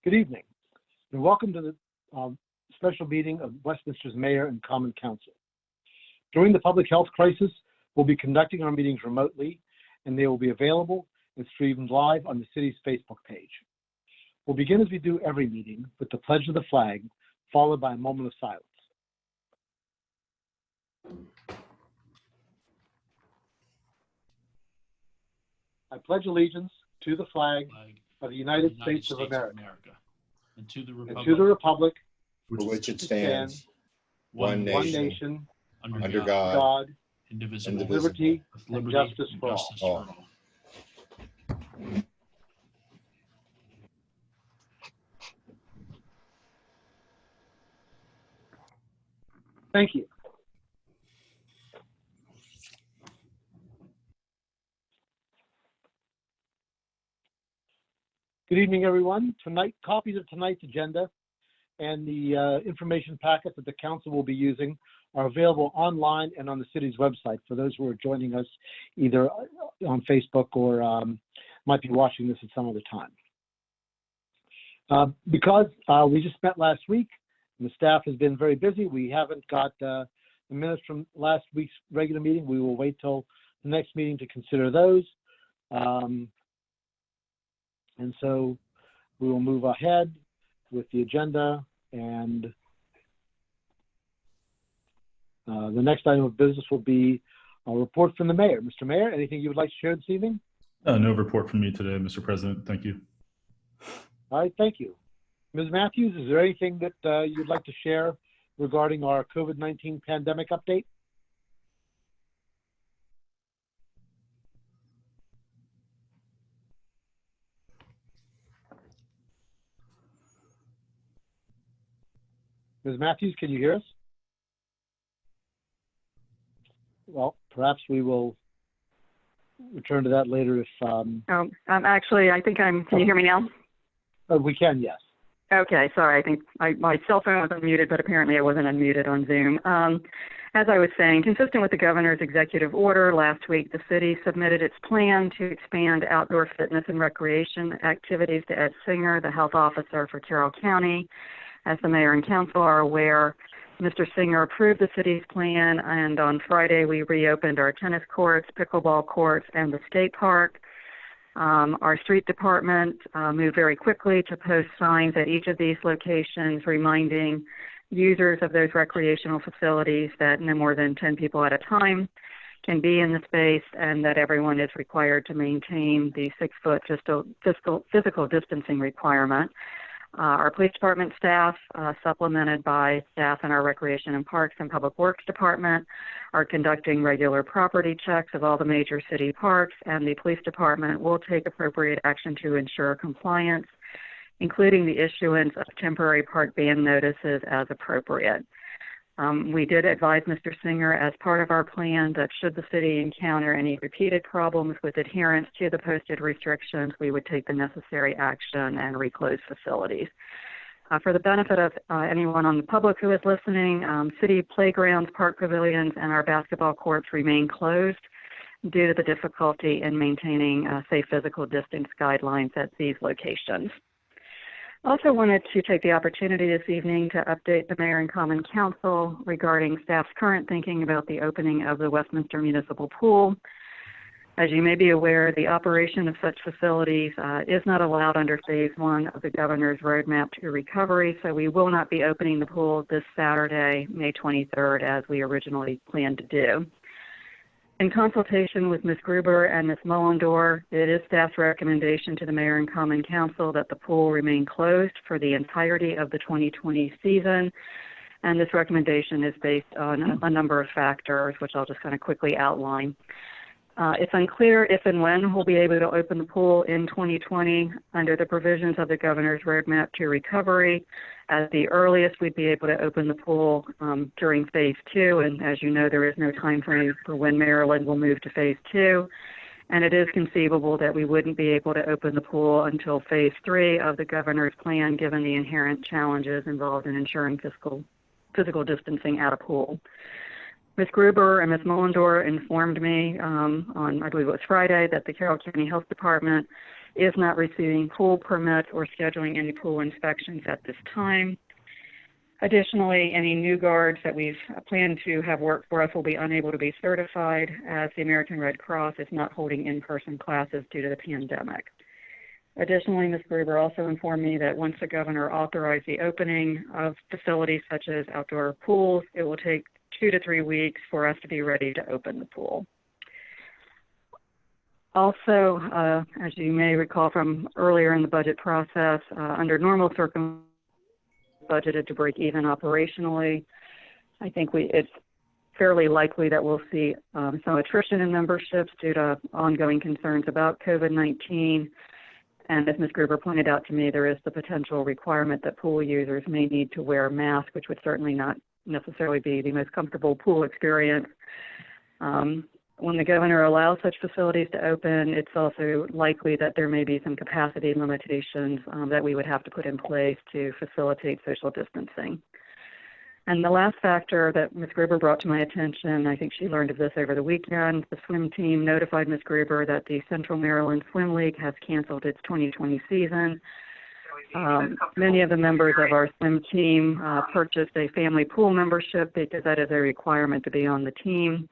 Good evening, and welcome to the special meeting of Westminster's Mayor and Common Council. During the public health crisis, we'll be conducting our meetings remotely, and they will be available and streamed live on the city's Facebook page. We'll begin as we do every meeting with the pledge of the flag, followed by a moment of silence. I pledge allegiance to the flag of the United States of America, and to the republic for which it stands, one nation, under God, indivisible, with liberty and justice for all. Thank you. Good evening, everyone. Copies of tonight's agenda and the information packet that the council will be using are available online and on the city's website for those who are joining us either on Facebook or might be watching this at some other time. Because we just met last week and the staff has been very busy, we haven't got the minutes from last week's regular meeting. We will wait till the next meeting to consider those. And so we will move ahead with the agenda, and the next item of business will be a report from the mayor. Mr. Mayor, anything you would like to share this evening? No report from me today, Mr. President. Thank you. All right, thank you. Ms. Matthews, is there anything that you'd like to share regarding our COVID-19 pandemic update? Ms. Matthews, can you hear us? Well, perhaps we will return to that later if... Actually, can you hear me now? We can, yes. Okay, sorry, I think my cell phone was unmuted, but apparently I wasn't unmuted on Zoom. As I was saying, consistent with the governor's executive order, last week the city submitted its plan to expand outdoor fitness and recreation activities to Ed Singer, the health officer for Carroll County. As the mayor and council are aware, Mr. Singer approved the city's plan, and on Friday we reopened our tennis courts, pickleball courts, and the skate park. Our street department moved very quickly to post signs at each of these locations reminding users of those recreational facilities that no more than 10 people at a time can be in the space and that everyone is required to maintain the 6-foot physical distancing requirement. Our police department staff, supplemented by staff in our Recreation and Parks and Public Works Department, are conducting regular property checks of all the major city parks, and the police department will take appropriate action to ensure compliance, including the issuance of temporary park ban notices as appropriate. We did advise Mr. Singer as part of our plan that should the city encounter any repeated problems with adherence to the posted restrictions, we would take the necessary action and reclose facilities. For the benefit of anyone on the public who is listening, city playgrounds, park pavilions, and our basketball courts remain closed due to the difficulty in maintaining safe physical distance guidelines at these locations. Also wanted to take the opportunity this evening to update the Mayor and Common Council regarding staff's current thinking about the opening of the Westminster Municipal Pool. As you may be aware, the operation of such facilities is not allowed under Phase 1 of the Governor's Roadmap to Recovery, so we will not be opening the pool this Saturday, May 23rd, as we originally planned to do. In consultation with Ms. Gruber and Ms. Mullendor, it is staff's recommendation to the Mayor and Common Council that the pool remain closed for the entirety of the 2020 season, and this recommendation is based on a number of factors, which I'll just kind of quickly outline. It's unclear if and when we'll be able to open the pool in 2020 under the provisions of the Governor's Roadmap to Recovery. At the earliest, we'd be able to open the pool during Phase 2, and as you know, there is no time frame for when Maryland will move to Phase 2. And it is conceivable that we wouldn't be able to open the pool until Phase 3 of the Governor's plan, given the inherent challenges involved in ensuring physical distancing at a pool. Ms. Gruber and Ms. Mullendor informed me on, I believe it was Friday, that the Carroll County Health Department is not receiving pool permits or scheduling any pool inspections at this time. Additionally, any new guards that we've planned to have work for us will be unable to be certified as the American Red Cross is not holding in-person classes due to the pandemic. Additionally, Ms. Gruber also informed me that once the governor authorized the opening of facilities such as outdoor pools, it will take 2 to 3 weeks for us to be ready to open the pool. Also, as you may recall from earlier in the budget process, under normal circumstances, budgeted to break even operationally. I think it's fairly likely that we'll see some attrition in memberships due to ongoing concerns about COVID-19. And as Ms. Gruber pointed out to me, there is the potential requirement that pool users may need to wear masks, which would certainly not necessarily be the most comfortable pool experience. When the governor allows such facilities to open, it's also likely that there may be some capacity limitations that we would have to put in place to facilitate social distancing. And the last factor that Ms. Gruber brought to my attention, I think she learned of this over the weekend, the swim team notified Ms. Gruber that the Central Maryland Swim League has canceled its 2020 season. Many of the members of our swim team purchased a family pool membership because that is a requirement to be on the team.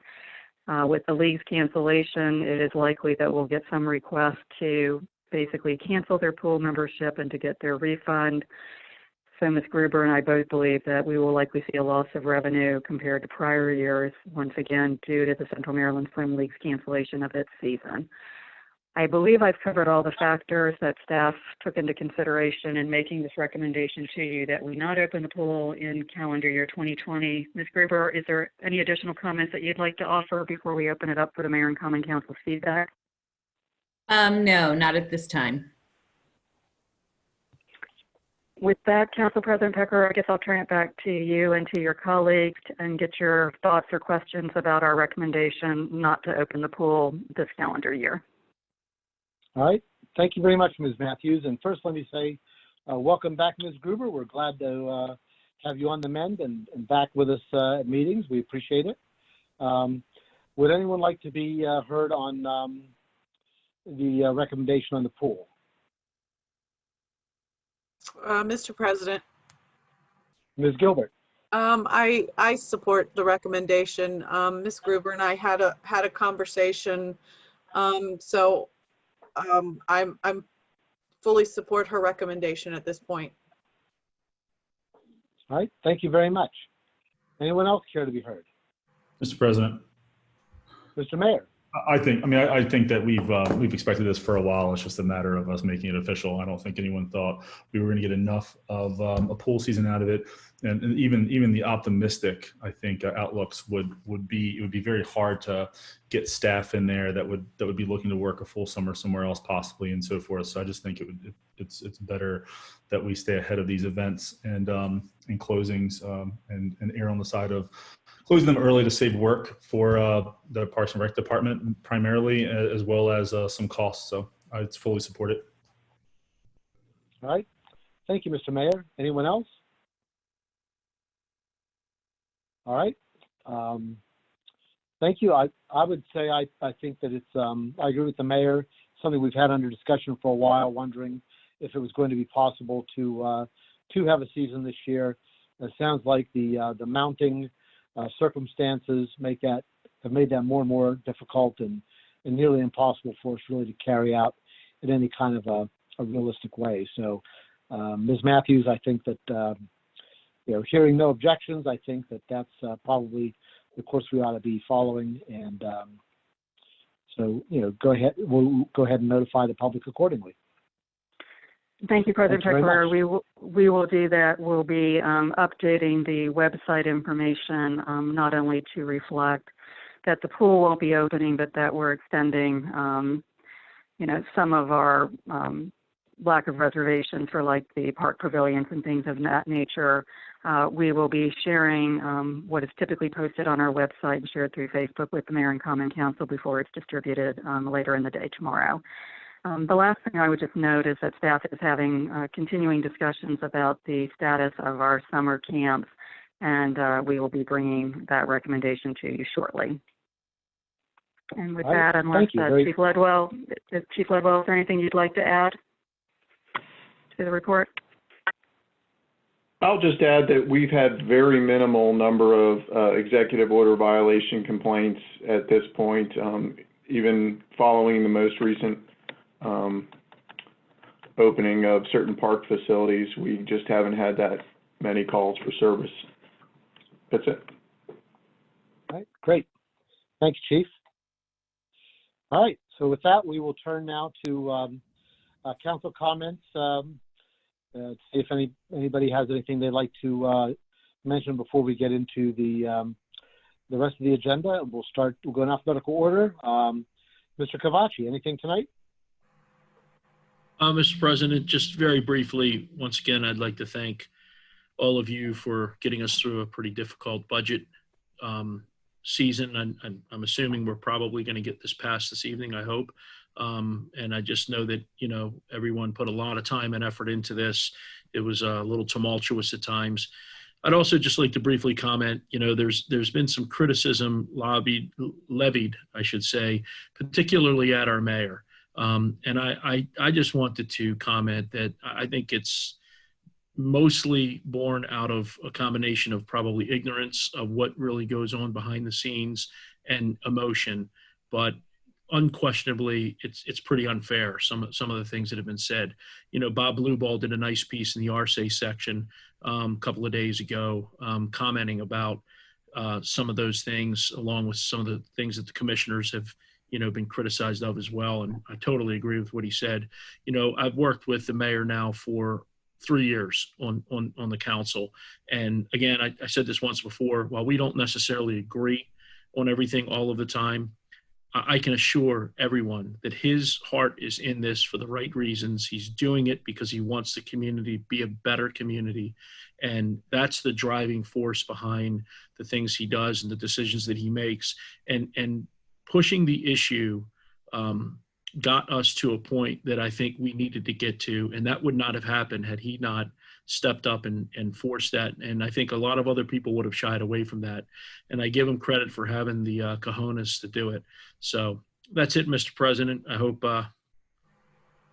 With the league's cancellation, it is likely that we'll get some requests to basically cancel their pool membership and to get their refund. So Ms. Gruber and I both believe that we will likely see a loss of revenue compared to prior years, once again, due to the Central Maryland Swim League's cancellation of its season. I believe I've covered all the factors that staff took into consideration in making this recommendation to you that we not open the pool in calendar year 2020. Ms. Gruber, is there any additional comments that you'd like to offer before we open it up for the Mayor and Common Council's feedback? No, not at this time. With that, Council President Pecker, I guess I'll turn it back to you and to your colleagues and get your thoughts or questions about our recommendation not to open the pool this calendar year. All right. Thank you very much, Ms. Matthews. And first, let me say welcome back, Ms. Gruber. We're glad to have you on the mend and back with us at meetings. We appreciate it. Would anyone like to be heard on the recommendation on the pool? Mr. President, Ms. Gilbert. I support the recommendation. Ms. Gruber and I had a conversation, so I'm fully support her recommendation at this point. All right. Thank you very much. Anyone else care to be heard? Mr. President. Mr. Mayor. I think that we've expected this for a while. It's just a matter of us making it official. I don't think anyone thought we were going to get enough of a pool season out of it, and even the optimistic, I think, outlooks would be very hard to get staff in there that would be looking to work a full summer somewhere else possibly and so forth. So I just think it's better that we stay ahead of these events and closings and err on the side of closing them early to save work for the Parks and Rec Department primarily, as well as some costs. So I fully support it. All right. Thank you, Mr. Mayor. Anyone else? All right. Thank you. I would say I think that it's, I agree with the mayor, something we've had under discussion for a while, wondering if it was going to be possible to have a season this year. It sounds like the mounting circumstances have made that more and more difficult and nearly impossible for us really to carry out in any kind of a realistic way. So, Ms. Matthews, I think that hearing no objections, I think that that's probably the course we ought to be following. And so, go ahead. We'll go ahead and notify the public accordingly. Thank you, President Pecker. We will do that. We'll be updating the website information not only to reflect that the pool won't be opening, but that we're extending, some of our lack of reservations for like the park pavilions and things of that nature. We will be sharing what is typically posted on our website and shared through Facebook with the Mayor and Common Council before it's distributed later in the day tomorrow. The last thing I would just note is that staff is having continuing discussions about the status of our summer camps, and we will be bringing that recommendation to you shortly. And with All right. that, unless Thank you. Chief Ledwell, is there anything you'd like to add to the report? I'll just add that we've had very minimal number of executive order violation complaints at this point, even following the most recent opening of certain park facilities. We just haven't had that many calls for service. That's it. All right, great. Thanks, Chief. All right, so with that, we will turn now to council comments. See if anybody has anything they'd like to mention before we get into the rest of the agenda. We'll go in alphabetical order. Mr. Cavacci, anything tonight? Mr. President, just very briefly, once again, I'd like to thank all of you for getting us through a pretty difficult budget season. I'm assuming we're probably going to get this passed this evening, I hope. And I just know that, everyone put a lot of time and effort into this. It was a little tumultuous at times. I'd also just like to briefly comment, there's been some criticism levied, I should say, particularly at our mayor. And I just wanted to comment that I think it's mostly born out of a combination of probably ignorance of what really goes on behind the scenes and emotion, but unquestionably it's pretty unfair, some of the things that have been said. Bob Blueball did a nice piece in the RSA section a couple of days ago, commenting about some of those things, along with some of the things that the commissioners have been criticized of as well. And I totally agree with what he said. I've worked with the mayor now for 3 years on the council. And again, I said this once before, while we don't necessarily agree on everything all of the time, I can assure everyone that his heart is in this for the right reasons. He's doing it because he wants the community to be a better community. And that's the driving force behind the things he does and the decisions that he makes. And pushing the issue got us to a point that I think we needed to get to, and that would not have happened had he not stepped up and forced that. And I think a lot of other people would have shied away from that. And I give him credit for having the cojones to do it. So that's it, Mr. President. I hope I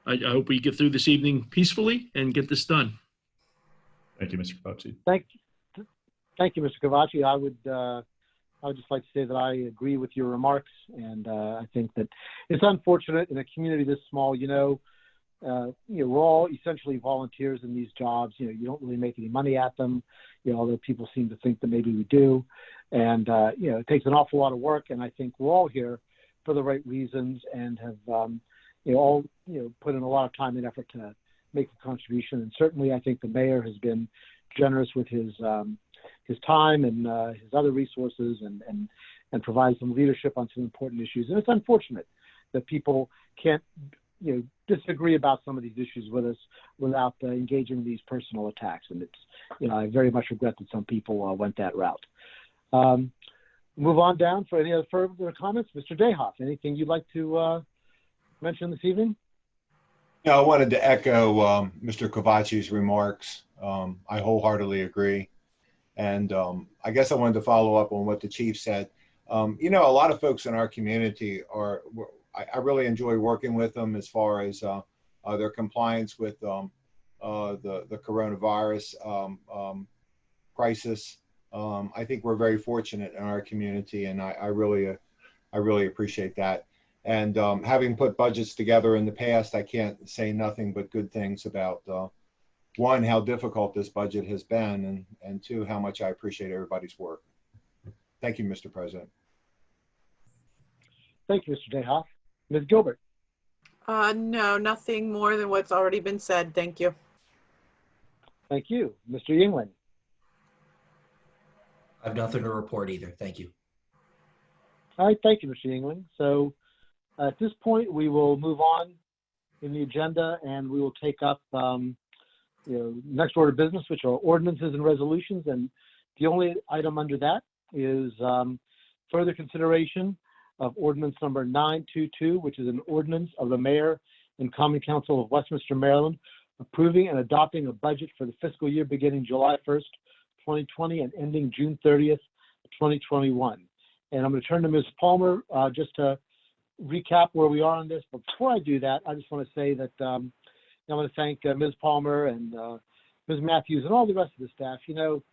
hope we get through this evening peacefully and get this done. Thank you, Mr. Cavacci. Thank you, Mr. Cavacci. I would just like to say that I agree with your remarks, and I think that it's unfortunate in a community this small. We're all essentially volunteers in these jobs. You don't really make any money at them, although people seem to think that maybe we do. And it takes an awful lot of work, and I think we're all here for the right reasons and have all put in a lot of time and effort to make a contribution. And certainly, I think the mayor has been generous with his time and his other resources and provide some leadership on some important issues. And it's unfortunate that people can't disagree about some of these issues with us without engaging in these personal attacks. And it's I very much regret that some people went that route. Move on down for any other further comments. Mr. Dayhoff, anything you'd like to mention this evening? Yeah, I wanted to echo Mr. Cavacci's remarks. I wholeheartedly agree. And I guess I wanted to follow up on what the chief said. A lot of folks in our community I really enjoy working with them as far as their compliance with the coronavirus crisis. I think we're very fortunate in our community, and I really appreciate that. And having put budgets together in the past, I can't say nothing but good things about one, how difficult this budget has been, and two, how much I appreciate everybody's work. Thank you, Mr. President. Thank you, Mr. Dayhoff. Ms. Gilbert. No, nothing more than what's already been said. Thank you. Thank you. Mr. Yingling. I have nothing to report either. Thank you. All right, thank you, Mr. Yingling. So at this point, we will move on in the agenda, and we will take up next order of business, which are ordinances and resolutions. And the only item under that is further consideration of ordinance number 922, which is an ordinance of the mayor and common council of Westminster, Maryland, approving and adopting a budget for the fiscal year beginning July 1st, 2020 and ending June 30th, 2021. And I'm going to turn to Ms. Palmer just to recap where we are on this. But before I do that, I just want to say that I want to thank Ms. Palmer and Ms. Matthews and all the rest of the staff. You know,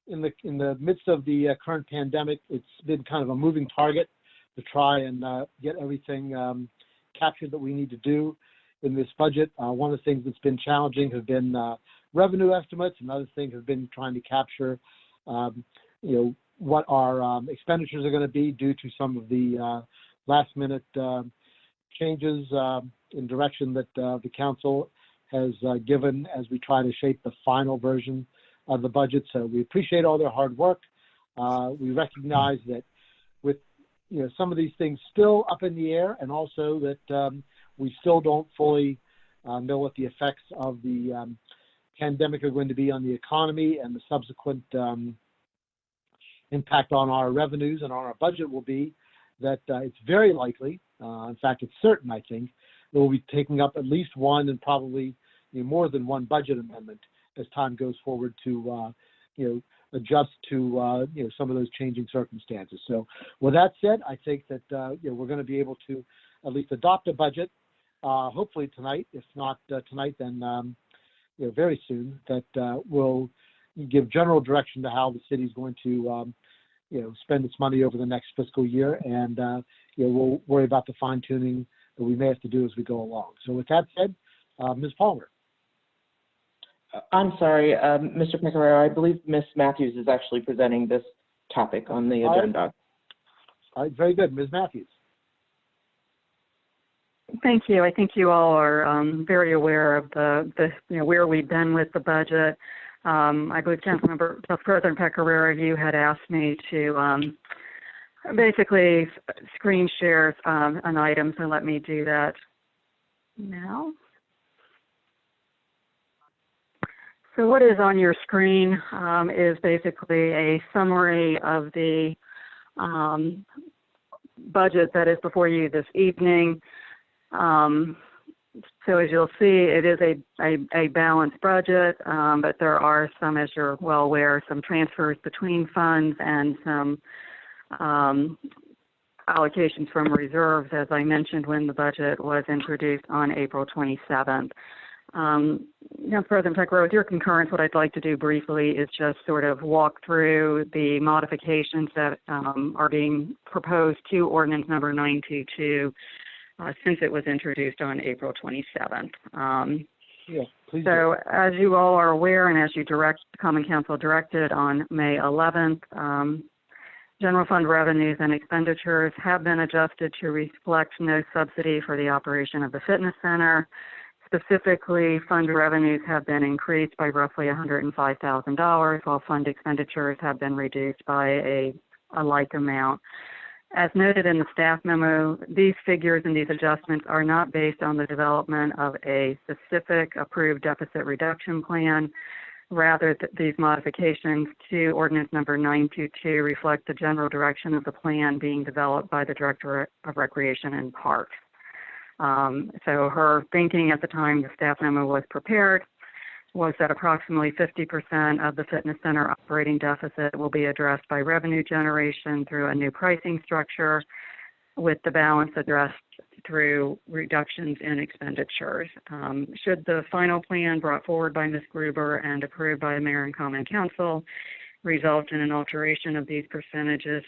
in the midst of the current pandemic, it's been kind of a moving target to try and get everything captured that we need to do in this budget. One of the things that's been challenging have been revenue estimates. Another thing has been trying to capture, what our expenditures are going to be due to some of the last minute changes in direction that the council has given as we try to shape the final version of the budget. So we appreciate all their hard work. We recognize that with some of these things still up in the air, and also that we still don't fully know what the effects of the pandemic are going to be on the economy and the subsequent impact on our revenues and on our budget will be, that it's very likely, in fact, it's certain, I think, that we'll be taking up at least one and probably more than one budget amendment as time goes forward to, adjust to, some of those changing circumstances. So with that said, I think that, we're going to be able to at least adopt a budget, hopefully tonight. If not tonight, then, very soon, that will give general direction to how the city is going to, spend its money over the next fiscal year. And, we'll worry about the fine tuning that we may have to do as we go along. So with that said, Ms. Palmer. I'm sorry, Mr. Pecoraro, I believe Ms. Matthews is actually presenting this topic on the agenda. All right, very good. Ms. Matthews. Thank you. I think you all are very aware of the where we've been with the budget. I believe President Pecoraro, you had asked me to basically screen share an item, so let me do that now. So what is on your screen is basically a summary of the budget that is before you this evening. So as you'll see, it is a balanced budget, but there are some, as you're well aware, some transfers between funds and some allocations from reserves, as I mentioned when the budget was introduced on April 27th. Now, President Pecoraro, with your concurrence, what I'd like to do briefly is just sort of walk through the modifications that are being proposed to Ordinance Number 922 since it was introduced on April 27th. Yeah, please. So, as you all are aware, and as the Common Council directed on May 11th, general fund revenues and expenditures have been adjusted to reflect no subsidy for the operation of the fitness center. Specifically, fund revenues have been increased by roughly $105,000, while fund expenditures have been reduced by a like amount. As noted in the staff memo, these figures and these adjustments are not based on the development of a specific approved deficit reduction plan. Rather, these modifications to Ordinance Number 922 reflect the general direction of the plan being developed by the Director of Recreation and Parks. So her thinking at the time the staff memo was prepared was that approximately 50% of the fitness center operating deficit will be addressed by revenue generation through a new pricing structure, with the balance addressed through reductions in expenditures. Should the final plan brought forward by Ms. Gruber and approved by the Mayor and Common Council result in an alteration of these percentages,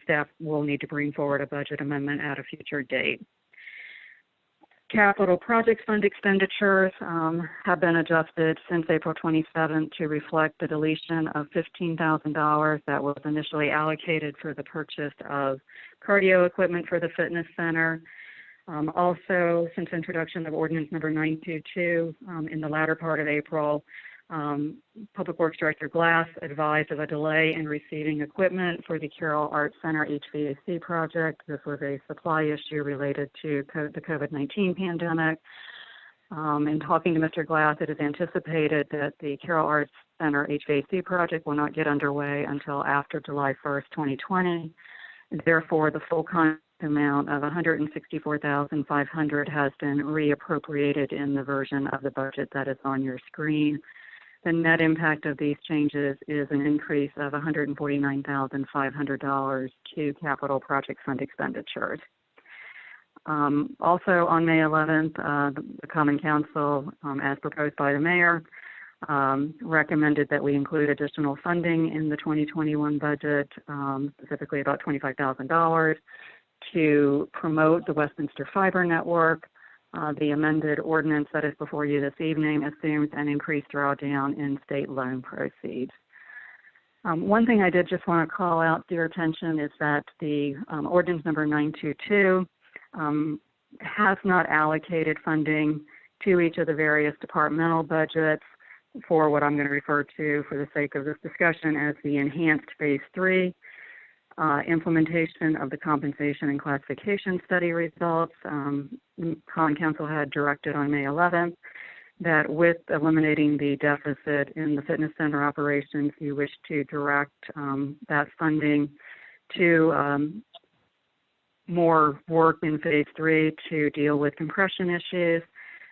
staff will need to bring forward a budget amendment at a future date. Capital project fund expenditures have been adjusted since April 27th to reflect the deletion of $15,000 that was initially allocated for the purchase of cardio equipment for the fitness center. Also, since introduction of Ordinance Number 922 in the latter part of April, Public Works Director Glass advised of a delay in receiving equipment for the Carroll Arts Center HVAC project. This was a supply issue related to the COVID-19 pandemic. In talking to Mr. Glass, it is anticipated that the Carroll Arts Center HVAC project will not get underway until after July 1st, 2020. Therefore, the full contract amount of $164,500 has been reappropriated in the version of the budget that is on your screen. The net impact of these changes is an increase of $149,500 to capital project fund expenditures. Also on May 11th, the Common Council, as proposed by the mayor, recommended that we include additional funding in the 2021 budget, specifically about $25,000 to promote the Westminster Fiber Network. The amended ordinance that is before you this evening assumes an increased drawdown in state loan proceeds. One thing I did just want to call out to your attention is that the ordinance number 922 has not allocated funding to each of the various departmental budgets for what I'm going to refer to for the sake of this discussion as the enhanced phase 3 implementation of the compensation and classification study results. Common Council had directed on May 11th that with eliminating the deficit in the fitness center operations, you wish to direct that funding to more work in phase 3 to deal with compression issues.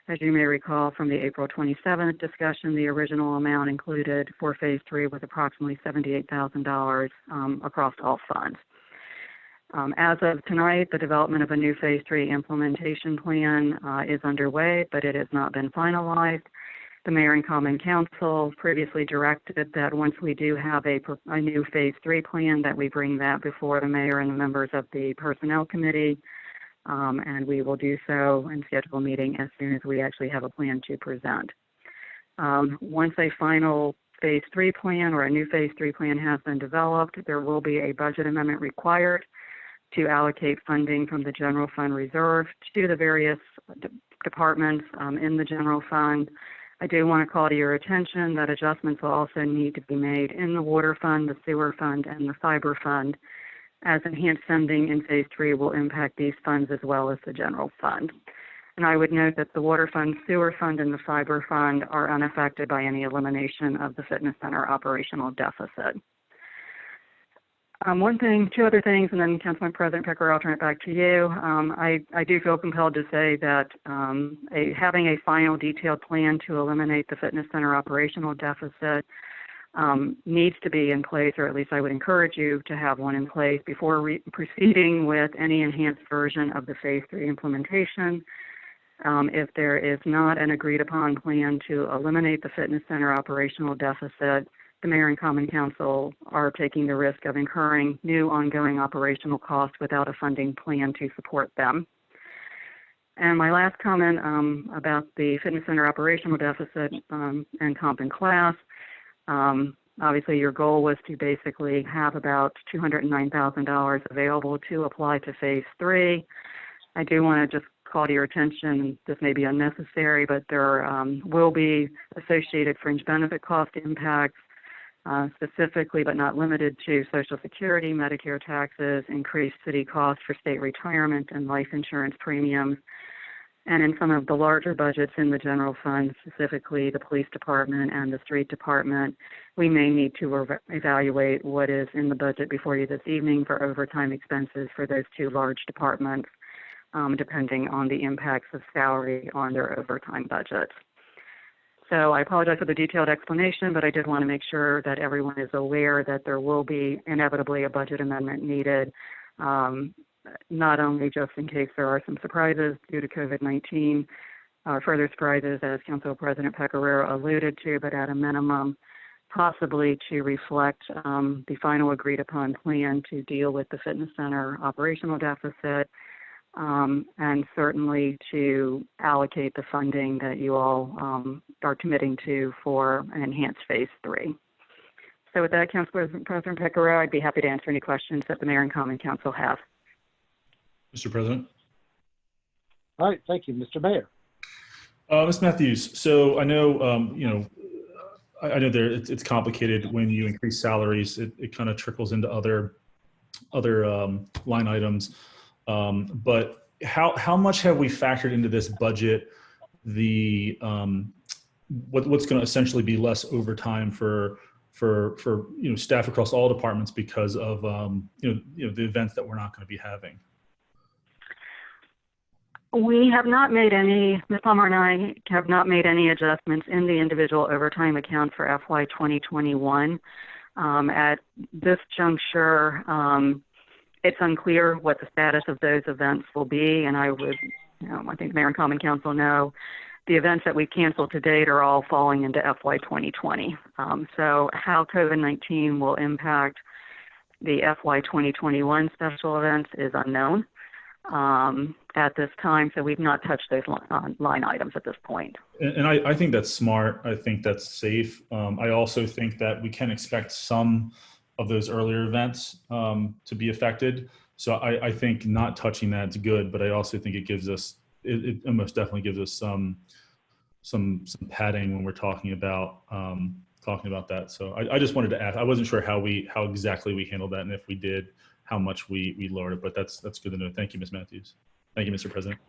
As you may recall from the April 27th discussion, the original amount included for phase 3 was approximately $78,000 across all funds. As of tonight, the development of a new phase 3 implementation plan is underway, but it has not been finalized. The Mayor and Common Council previously directed that once we do have a new phase 3 plan, that we bring that before the Mayor and the members of the Personnel Committee. And we will do so and schedule a meeting as soon as we actually have a plan to present. Once a final phase 3 plan or a new phase 3 plan has been developed, there will be a budget amendment required to allocate funding from the general fund reserve to the various departments in the general fund. I do want to call to your attention that adjustments will also need to be made in the water fund, the sewer fund, and the fiber fund, as enhanced funding in phase 3 will impact these funds as well as the general fund. And I would note that the water fund, sewer fund, and the fiber fund are unaffected by any elimination of the fitness center operational deficit. Two other things, and then Councilman President Picker, I'll turn it back to you. I do feel compelled to say that having a final detailed plan to eliminate the fitness center operational deficit needs to be in place, or at least I would encourage you to have one in place before proceeding with any enhanced version of the phase 3 implementation. If there is not an agreed upon plan to eliminate the fitness center operational deficit, the Mayor and Common Council are taking the risk of incurring new ongoing operational costs without a funding plan to support them. And my last comment about the fitness center operational deficit and comp and class. Obviously, your goal was to basically have about $209,000 available to apply to phase 3. I do want to just call to your attention, this may be unnecessary, but there will be associated fringe benefit cost impacts, specifically but not limited to Social Security, Medicare taxes, increased city costs for state retirement and life insurance premiums. And in some of the larger budgets in the general fund, specifically the police department and the street department, we may need to evaluate what is in the budget before you this evening for overtime expenses for those two large departments, depending on the impacts of salary on their overtime budgets. So I apologize for the detailed explanation, but I did want to make sure that everyone is aware that there will be inevitably a budget amendment needed, not only just in case there are some surprises due to COVID-19, further surprises, as Council President Pecoraro alluded to, but at a minimum, possibly to reflect the final agreed upon plan to deal with the fitness center operational deficit, and certainly to allocate the funding that you all are committing to for an enhanced phase 3. So with that, Council President Pecoraro, I'd be happy to answer any questions that the Mayor and Common Council have. Mr. President. All right, thank you. Mr. Mayor. Ms. Matthews, so I know, I know it's complicated when you increase salaries. It kind of trickles into other line items. But how much have we factored into this budget what's going to essentially be less overtime for staff across all departments because of the events that we're not going to be having? We have not made any, Ms. Palmer and I have not made any adjustments in the individual overtime accounts for FY 2021. At this juncture, it's unclear what the status of those events will be, and I would, I think the Mayor and Common Council know the events that we've canceled to date are all falling into FY 2020. So how COVID-19 will impact the FY 2021 special events is unknown at this time, so we've not touched those line items at this point. And I think that's smart. I think that's safe. I also think that we can expect some of those earlier events to be affected. So I think not touching that's good, but I also think it gives us, it almost definitely gives us some padding when we're talking about that. So I just wanted to ask. I wasn't sure how exactly we handled that, and if we did, how much we lowered it. But that's good to know. Thank you, Ms. Matthews. Thank you, Mr. President.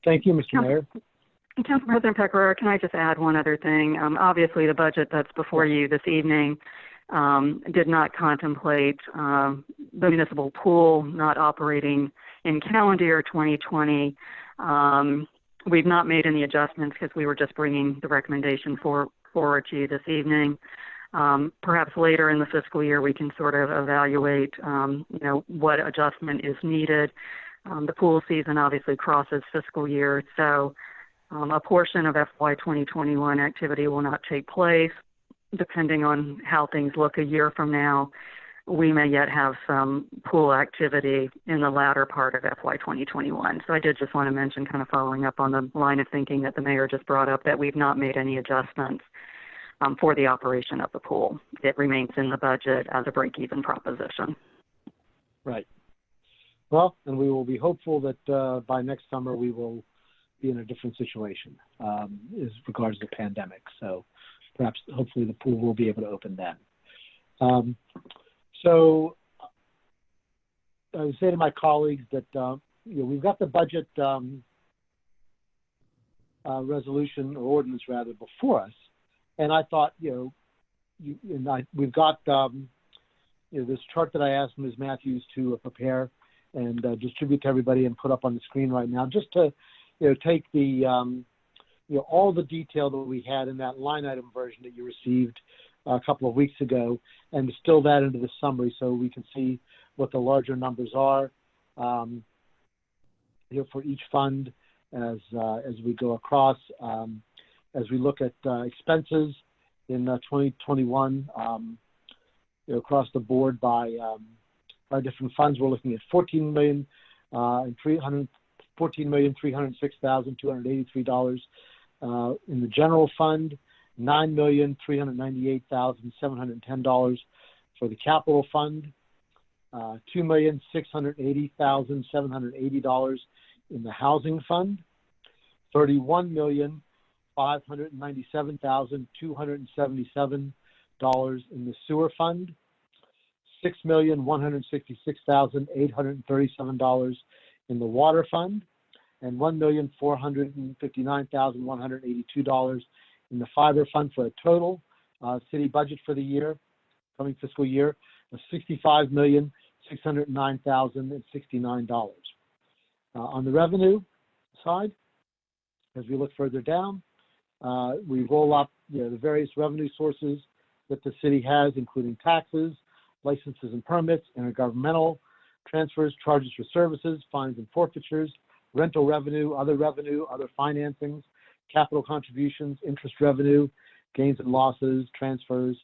Thank you, Mr. Mayor. Council President Pecoraro, can I just add one other thing? Obviously, the budget that's before you this evening did not contemplate the municipal pool not operating in calendar year 2020. We've not made any adjustments because we were just bringing the recommendation forward to you this evening. Perhaps later in the fiscal year we can sort of evaluate, what adjustment is needed. The pool season obviously crosses fiscal year, so a portion of FY 2021 activity will not take place. Depending on how things look a year from now, we may yet have some pool activity in the latter part of FY 2021. So I did just want to mention, kind of following up on the line of thinking that the mayor just brought up, that we've not made any adjustments for the operation of the pool. It remains in the budget as a break-even proposition. Right. Well, and we will be hopeful that by next summer we will be in a different situation as regards to the pandemic. So perhaps, hopefully, the pool will be able to open then. So I would say to my colleagues that we've got the budget resolution or ordinance rather before us, and I thought we've got this chart that I asked Ms. Matthews to prepare and distribute to everybody and put up on the screen right now, just to take the all the detail that we had in that line item version that you received a couple of weeks ago, and distill that into the summary so we can see what the larger numbers are for each fund as we go across. As we look at expenses in 2021 across the board by our different funds, we're looking at $14,306,283 in the general fund, $9,398,710 for the capital fund, $2,680,780 in the housing fund, $31,597,277 in the sewer fund, $6,166,837 in the water fund, and $1,459,182 in the fiber fund, for a total city budget for the coming fiscal year of $65,609,069. On the revenue side, as we look further down, we roll up the various revenue sources that the city has, including taxes, licenses and permits, intergovernmental transfers, charges for services, fines and forfeitures, rental revenue, other financings, capital contributions, interest revenue, gains and losses, transfers,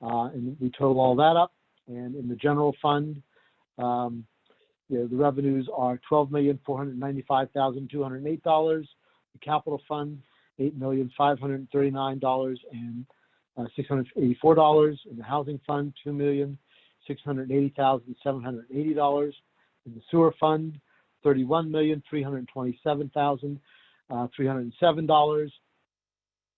and we total all that up. And in the general fund, the revenues are $12,495,208. The capital fund, $8,539,684. In the housing fund, $2,680,780. In the sewer fund, $31,327,307.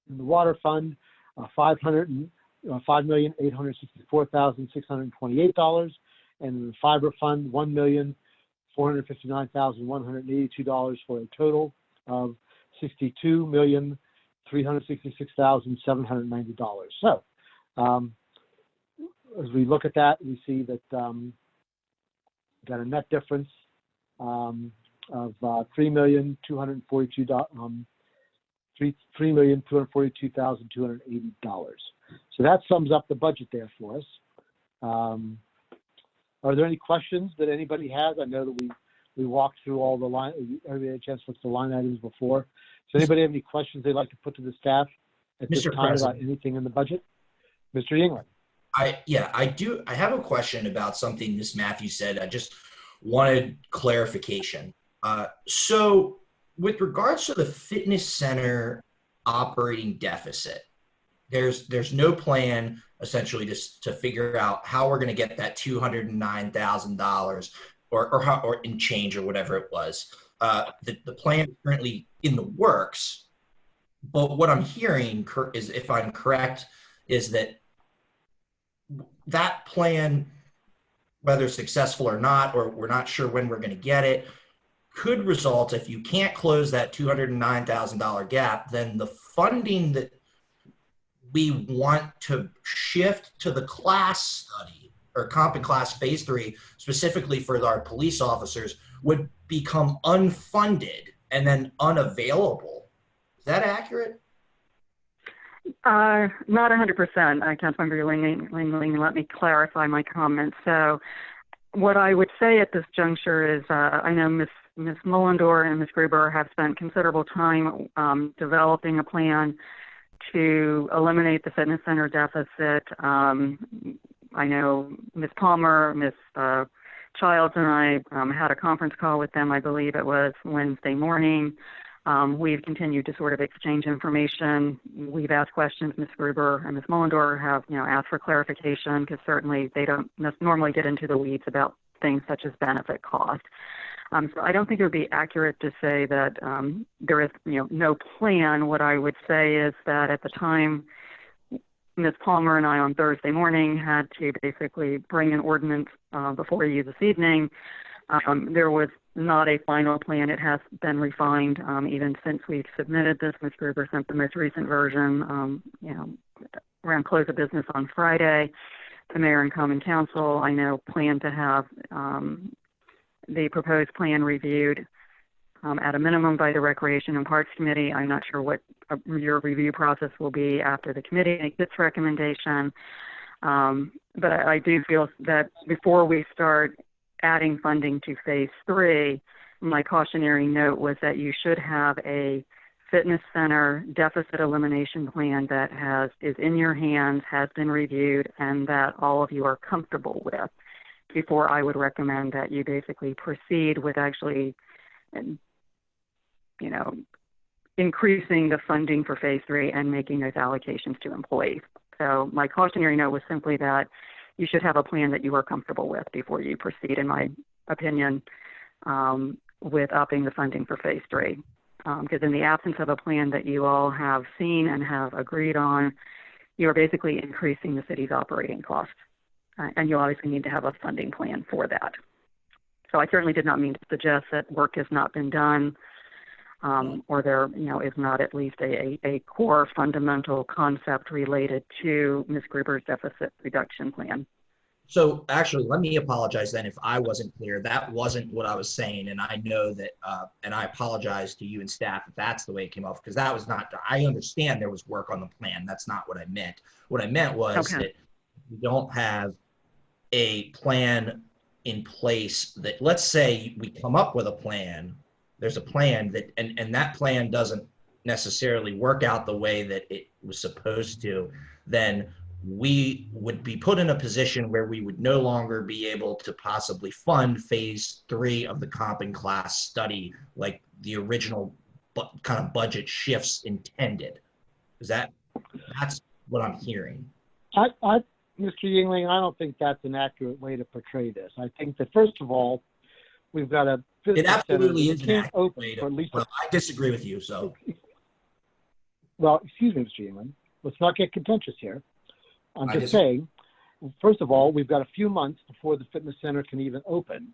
In the water fund, $5,864,628. And in the fiber fund, $1,459,182 for a total of $62,366,790. So, as we look at that, we see that got a net difference of $3,242,280. So that sums up the budget there for us. Are there any questions that anybody has? I know that we walked through all the line, everybody had a chance to look at the line items before. Does anybody have any questions they'd like to put to the staff at this Mr. time about President. anything in the budget? Mr. Yingling. I have a question about something Ms. Matthews said. I just wanted clarification. So with regards to the fitness center operating deficit, there's no plan essentially to figure out how we're going to get that $209,000 or in change or whatever it was. The plan is currently in the works, but what I'm hearing is, if I'm correct, is that plan, whether successful or not, or we're not sure when we're going to get it, could result, if you can't close that $209,000 gap, then the funding that we want to shift to the class study or comp and class phase 3, specifically for our police officers, would become unfunded and then unavailable. Is that accurate? Not 100%. Councilmember Yingling, let me clarify my comments. So what I would say at this juncture is I know Ms. Mullendor and Ms. Gruber have spent considerable time developing a plan to eliminate the fitness center deficit. I know Ms. Palmer, Ms. Childs, and I had a conference call with them. I believe it was Wednesday morning. We've continued to sort of exchange information. We've asked questions. Ms. Gruber and Ms. Mullendor have, asked for clarification, because certainly they don't normally get into the weeds about things such as benefit cost. So I don't think it would be accurate to say that there is, no plan. What I would say is that at the time, Ms. Palmer and I on Thursday morning had to basically bring an ordinance before you this evening. There was not a final plan. It has been refined even since we've submitted this. Ms. Gruber sent the most recent version, around close of business on Friday. The mayor and common council, I know, plan to have the proposed plan reviewed at a minimum by the Recreation and Parks Committee. I'm not sure what your review process will be after the committee makes its recommendation. But I do feel that before we start adding funding to phase 3, my cautionary note was that you should have a fitness center deficit elimination plan that is in your hands, has been reviewed, and that all of you are comfortable with, before I would recommend that you basically proceed with actually, increasing the funding for phase 3 and making those allocations to employees. So my cautionary note was simply that you should have a plan that you are comfortable with before you proceed, in my opinion, with upping the funding for phase 3. Because in the absence of a plan that you all have seen and have agreed on, you are basically increasing the city's operating costs. And you obviously need to have a funding plan for that. So I certainly did not mean to suggest that work has not been done, or there, is not at least a core fundamental concept related to Ms. Gruber's deficit reduction plan. So actually, let me apologize then if I wasn't clear. That wasn't what I was saying, and I know that, and I apologize to you and staff if that's the way it came off, because that was not, I understand there was work on the plan. That's not what I meant. What I meant was that we don't have a plan in place that, let's say we come up with a plan, there's a plan that, and that plan doesn't necessarily work out the way that it was supposed to, then we would be put in a position where we would no longer be able to possibly fund phase 3 of the comp and class study like the original kind of budget shifts intended. That's what I'm hearing. Mr. Yingling, I don't think that's an accurate way to portray this. I think that, first of all, we've got a It absolutely is an accurate way to, well, I disagree with you, so. Well, excuse me, Mr. Yingling. Let's not get contentious here. I'm just saying, first of all, we've got a few months before the fitness center can even open.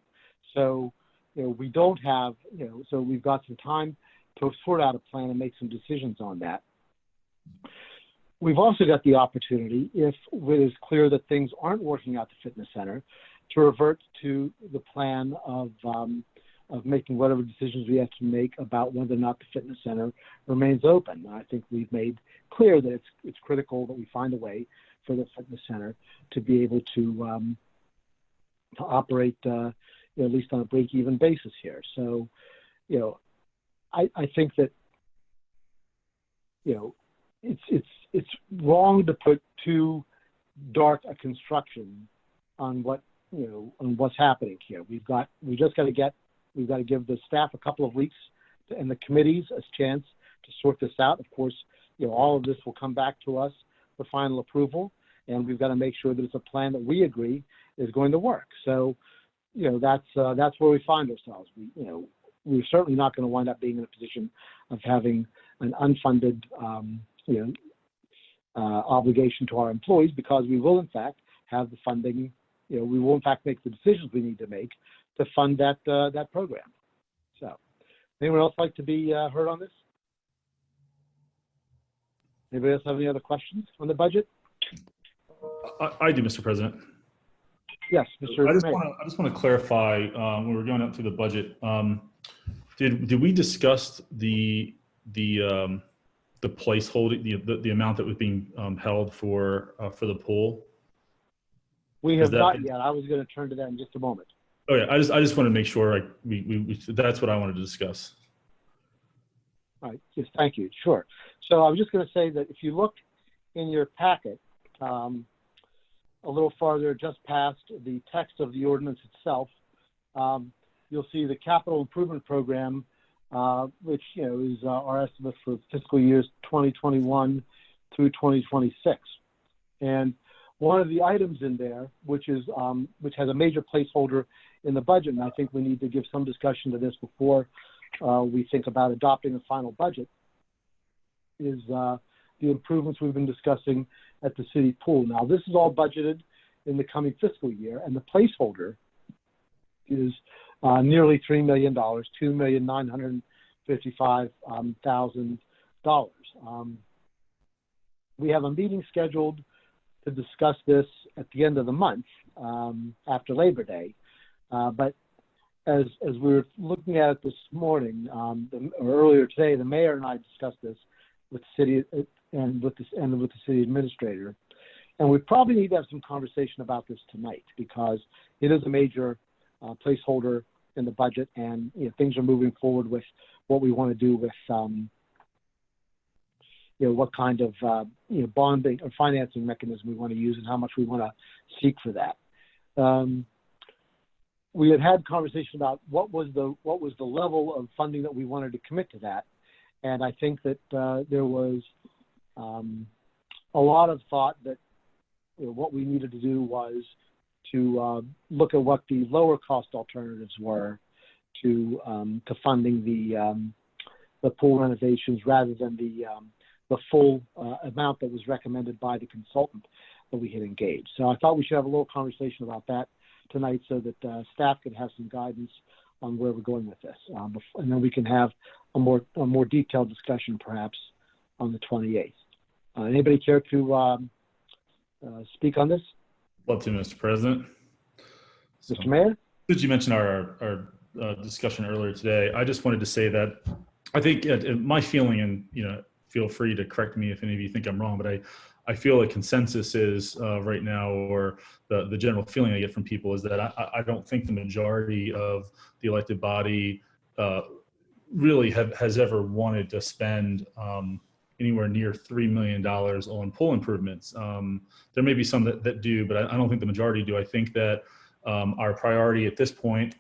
So, we don't have, so we've got some time to sort out a plan and make some decisions on that. We've also got the opportunity, if it is clear that things aren't working out the fitness center, to revert to the plan of of making whatever decisions we have to make about whether or not the fitness center remains open. I think we've made clear that it's critical that we find a way for the fitness center to be able to operate at least on a break-even basis here. So, I think that it's wrong to put too dark a construction on what's happening here. We've got to give the staff a couple of weeks and the committees a chance to sort this out. Of course, all of this will come back to us for final approval, and we've got to make sure that it's a plan that we agree is going to work. So, that's where we find ourselves. We're certainly not going to wind up being in a position of having an unfunded obligation to our employees, because we will in fact have the funding. We will in fact make the decisions we need to make to fund that program. So, anyone else like to be heard on this? Anybody else have any other questions on the budget? I do, Mr. President. Yes, Mr. I just want to clarify when we're going up through the budget. Did we discuss the placeholder, the amount that was being held for the pool? We have not yet. I was going to turn to that in just a moment. Oh yeah, I just want to make sure we that's what I wanted to discuss. All right. Yes, thank you. Sure. So I was just going to say that if you look in your packet a little farther, just past the text of the ordinance itself, you'll see the capital improvement program, which is our estimate for fiscal years 2021 through 2026. And one of the items in there, which has a major placeholder in the budget, and I think we need to give some discussion to this before we think about adopting the final budget, is the improvements we've been discussing at the city pool. Now, this is all budgeted in the coming fiscal year, and the placeholder is nearly $3 million, $2,955,000. We have a meeting scheduled to discuss this at the end of the month after Labor Day, but as we were looking at it this morning or earlier today, the mayor and I discussed this with the city and with the city administrator, and we probably need to have some conversation about this tonight, because it is a major placeholder in the budget, and things are moving forward with what we want to do with what kind of bonding or financing mechanism we want to use and how much we want to seek for that. We had conversation about what was the level of funding that we wanted to commit to that, and I think that there was a lot of thought that what we needed to do was to look at what the lower cost alternatives were to funding the pool renovations, rather than the full amount that was recommended by the consultant that we had engaged. So I thought we should have a little conversation about that tonight, so that staff could have some guidance on where we're going with this, and then we can have a more detailed discussion perhaps on the 28th. Anybody care to speak on this? Love to, Mr. President. Mr. Mayor? Since you mentioned our discussion earlier today, I just wanted to say that I think my feeling, and feel free to correct me if any of you think I'm wrong, but I feel a consensus is right now, or the general feeling I get from people is that I don't think the majority of the elected body really has ever wanted to spend anywhere near $3 million on pool improvements. There may be some that do, but I don't think the majority do. I think that our priority at this point,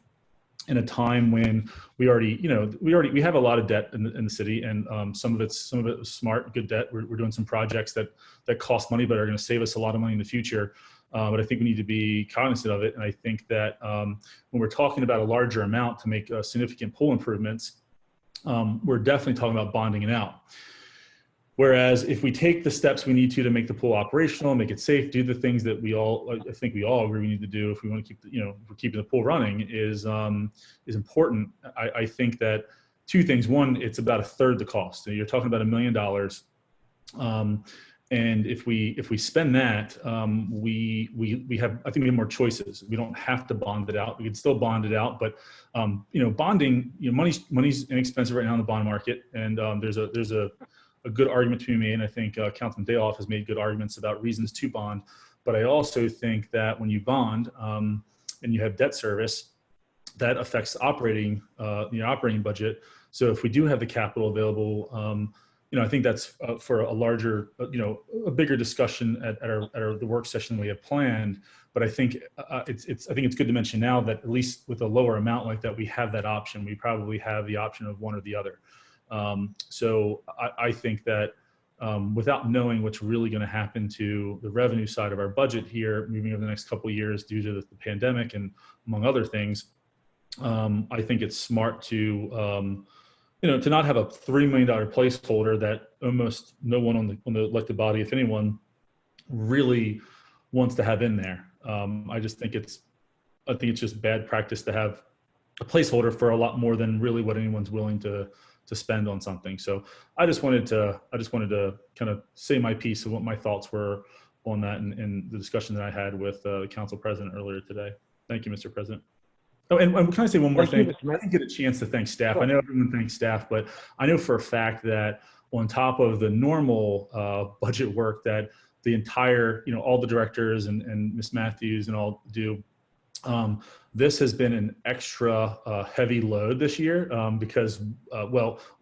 in a time when we have a lot of debt in the city, and some of it was smart, good debt. We're doing some projects that cost money but are going to save us a lot of money in the future. But I think we need to be cognizant of it. And I think that when we're talking about a larger amount to make significant pool improvements, we're definitely talking about bonding it out. Whereas if we take the steps we need to make the pool operational, make it safe, do the things that I think we all agree we need to do if we want to keep, if we're keeping the pool running, is important. I think that two things. One, it's about a third the cost. So you're talking about $1 million. And if we spend that, we have, I think we have more choices. We don't have to bond it out. We can still bond it out, but bonding, money's inexpensive right now in the bond market, and there's a good argument to be made. And I think Councilman Dayhoff has made good arguments about reasons to bond. But I also think that when you bond and you have debt service, that affects operating budget. So if we do have the capital available, I think that's for a larger, a bigger discussion at the work session we have planned. But I think it's good to mention now that at least with a lower amount like that, we have that option. We probably have the option of one or the other. So I think that without knowing what's really going to happen to the revenue side of our budget here moving over the next couple of years due to the pandemic and among other things, I think it's smart to to not have a $3 million placeholder that almost no one on the elected body, if anyone, really wants to have in there. I think it's just bad practice to have a placeholder for a lot more than really what anyone's willing to spend on something. So I just wanted to kind of say my piece of what my thoughts were on that and the discussion that I had with the council president earlier today. Thank you, Mr. President. Oh, and can I say one more thing? I didn't get a chance to thank staff. I know everyone thanks staff, but I know for a fact that on top of the normal budget work that the entire, all the directors and Ms. Matthews and all do, this has been an extra heavy load this year because,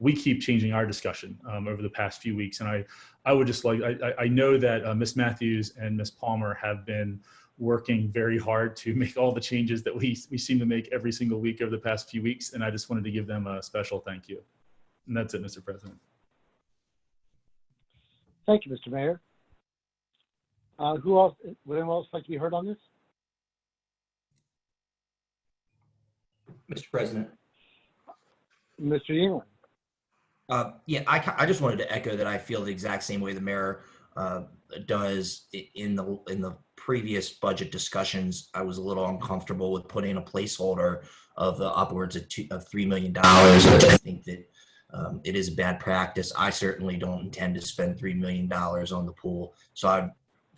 we keep changing our discussion over the past few weeks. And I would just like, I know that Ms. Matthews and Ms. Palmer have been working very hard to make all the changes that we seem to make every single week over the past few weeks. And I just wanted to give them a special thank you. And that's it, Mr. President. Thank you, Mr. Mayor. Who else, would anyone else like to be heard on this? Mr. President. Mr. Yingling. I just wanted to echo that I feel the exact same way the mayor does. In the previous budget discussions, I was a little uncomfortable with putting a placeholder of upwards of $3 million. I think that it is bad practice. I certainly don't intend to spend $3 million on the pool. So I'd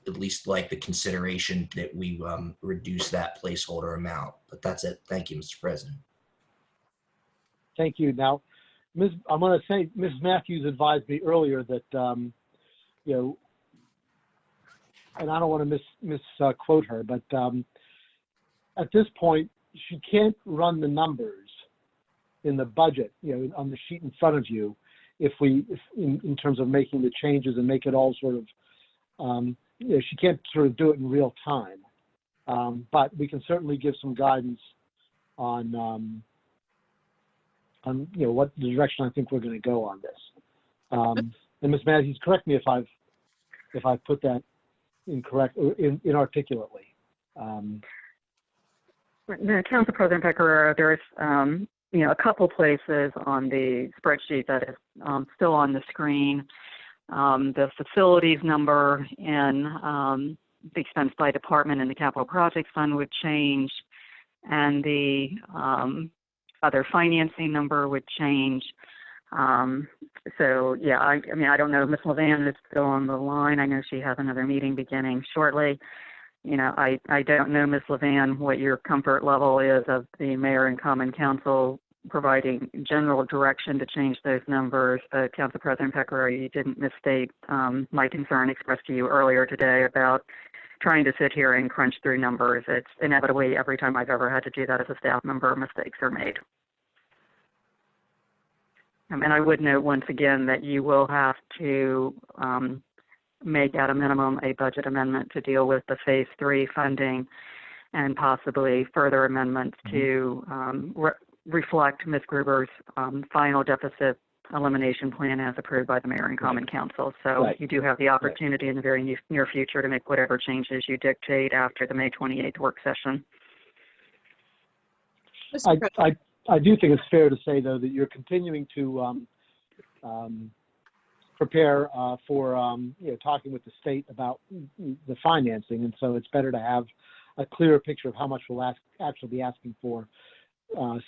at least like the consideration that we reduce that placeholder amount. But that's it. Thank you, Mr. President. Thank you. Now, I'm going to say Ms. Matthews advised me earlier that, and I don't want to misquote her, but at this point, she can't run the numbers in the budget, on the sheet in front of you, if in terms of making the changes and make it all sort of, she can't sort of do it in real time. But we can certainly give some guidance on what the direction I think we're going to go on this. And Ms. Matthews, correct me if I've put that incorrect or inarticulately. Council President Pecoraro, there's a couple places on the spreadsheet that is still on the screen. The facilities number and the expense by department in the capital projects fund would change, and the other financing number would change. So yeah, I mean, I don't know if Ms. Levan is still on the line. I know she has another meeting beginning shortly. I don't know, Ms. Levan, what your comfort level is of the mayor and common council providing general direction to change those numbers. But Council President Pecoraro, you didn't misstate my concern expressed to you earlier today about trying to sit here and crunch through numbers. It's inevitably, every time I've ever had to do that as a staff member, mistakes are made. And I would note once again that you will have to make at a minimum a budget amendment to deal with the Phase 3 funding and possibly further amendments to reflect Ms. Gruber's final deficit elimination plan as approved by the mayor and common council. So you do have the opportunity in the very near future to make whatever changes you dictate after the May 28th work session. I do think it's fair to say, though, that you're continuing to prepare for talking with the state about the financing, and so it's better to have a clearer picture of how much we'll actually be asking for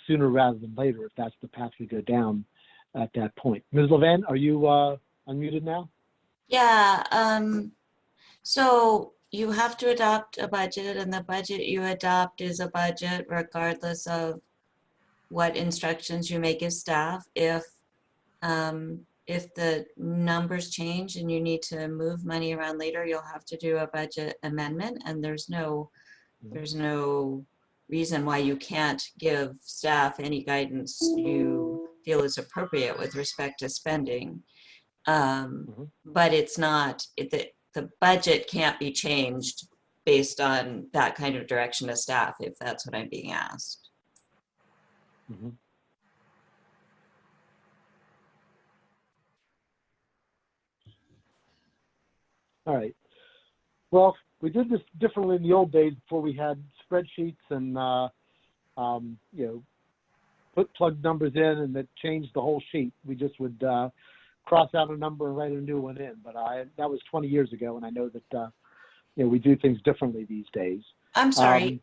sooner rather than later, if that's the path we go down at that point. Ms. Levan, are you unmuted now? Yeah, so you have to adopt a budget, and the budget you adopt is a budget regardless of what instructions you may give staff. If the numbers change and you need to move money around later, you'll have to do a budget amendment, and there's no reason why you can't give staff any guidance you feel is appropriate with respect to spending. But it's not, the budget can't be changed based on that kind of direction to staff, if that's what I'm being asked. All right. Well, we did this differently in the old days before we had spreadsheets and, plug numbers in and it changed the whole sheet. We just would cross out a number and write a new one in. But that was 20 years ago, and I know that we do things differently these days. I'm sorry.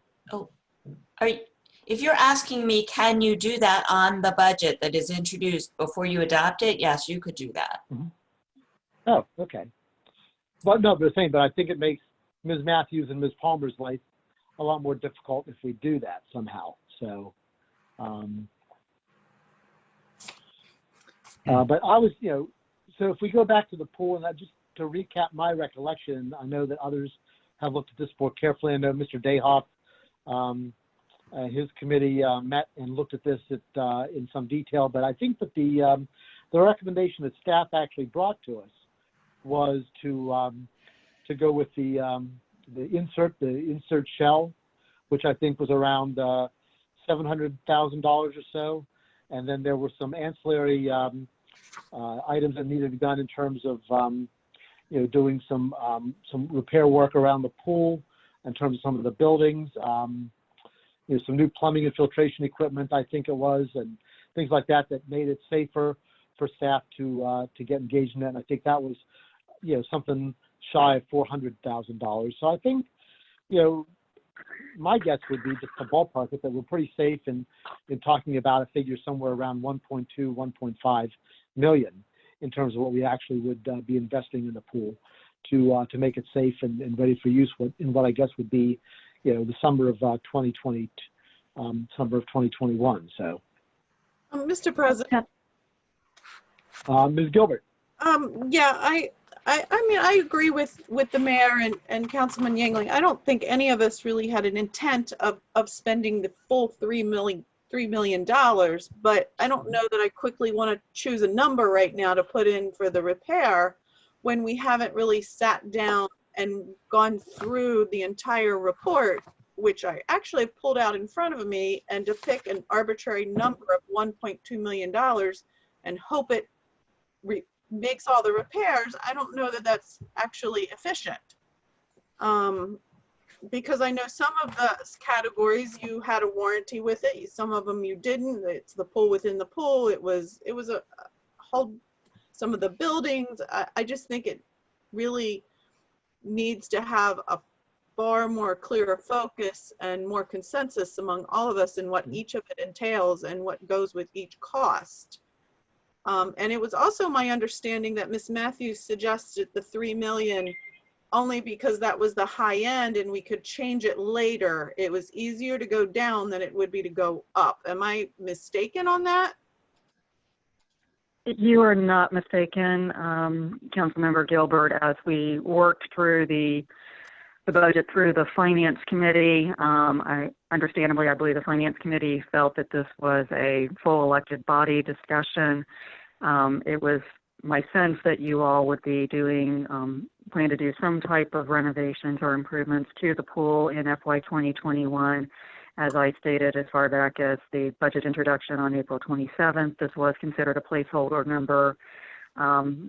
If you're asking me, can you do that on the budget that is introduced before you adopt it? Yes, you could do that. Oh, okay. But no, they're saying, but I think it makes Ms. Matthews and Ms. Palmer's life a lot more difficult if we do that somehow. So, but I was, so if we go back to the pool, and just to recap my recollection, I know that others have looked at this more carefully. I know Mr. Dayhoff, his committee met and looked at this in some detail, but I think that the recommendation that staff actually brought to us was to go with the insert shell, which I think was around $700,000 or so, and then there were some ancillary items that needed to be done in terms of doing some repair work around the pool, in terms of some of the buildings, some new plumbing and filtration equipment, I think it was, and things like that made it safer for staff to get engaged in that. And I think that was something shy of $400,000. So I think, my guess would be just a ballpark it, that we're pretty safe in talking about a figure somewhere around 1.2, 1.5 million in terms of what we actually would be investing in the pool to make it safe and ready for use in what I guess would be, the summer of 2020, summer of 2021. So, Mr. President. Ms. Gilbert. Yeah, I mean, I agree with the mayor and Councilman Yangling. I don't think any of us really had an intent of spending the full $3 million, but I don't know that I quickly want to choose a number right now to put in for the repair when we haven't really sat down and gone through the entire report, which I actually have pulled out in front of me, and to pick an arbitrary number of $1.2 million and hope it makes all the repairs. I don't know that that's actually efficient. Because I know some of the categories you had a warranty with it, some of them you didn't. It's the pool within the pool. It was a whole, some of the buildings. I just think it really needs to have a far more clearer focus and more consensus among all of us in what each of it entails and what goes with each cost. And it was also my understanding that Ms. Matthews suggested the $3 million only because that was the high end and we could change it later. It was easier to go down than it would be to go up. Am I mistaken on that? You are not mistaken, Councilmember Gilbert. As we worked through the budget through the Finance Committee, I believe the Finance Committee felt that this was a full elected body discussion. It was my sense that you all would be plan to do some type of renovations or improvements to the pool in FY 2021. As I stated, as far back as the budget introduction on April 27th, this was considered a placeholder number.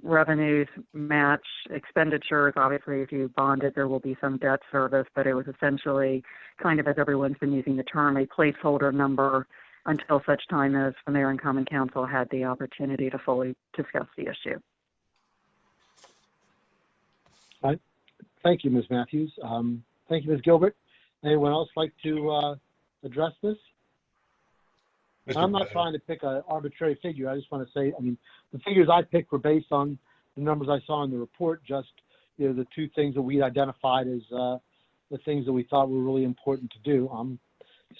Revenues match expenditures. Obviously, if you bond it, there will be some debt service, but it was essentially kind of, as everyone's been using the term, a placeholder number until such time as the Mayor and Common Council had the opportunity to fully discuss the issue. Right. Thank you, Ms. Matthews. Thank you, Ms. Gilbert. Anyone else like to address this? I'm not trying to pick an arbitrary figure. I just want to say, I mean, the figures I picked were based on the numbers I saw in the report, just, you know, the two things that we identified as the things that we thought were really important to do. I'm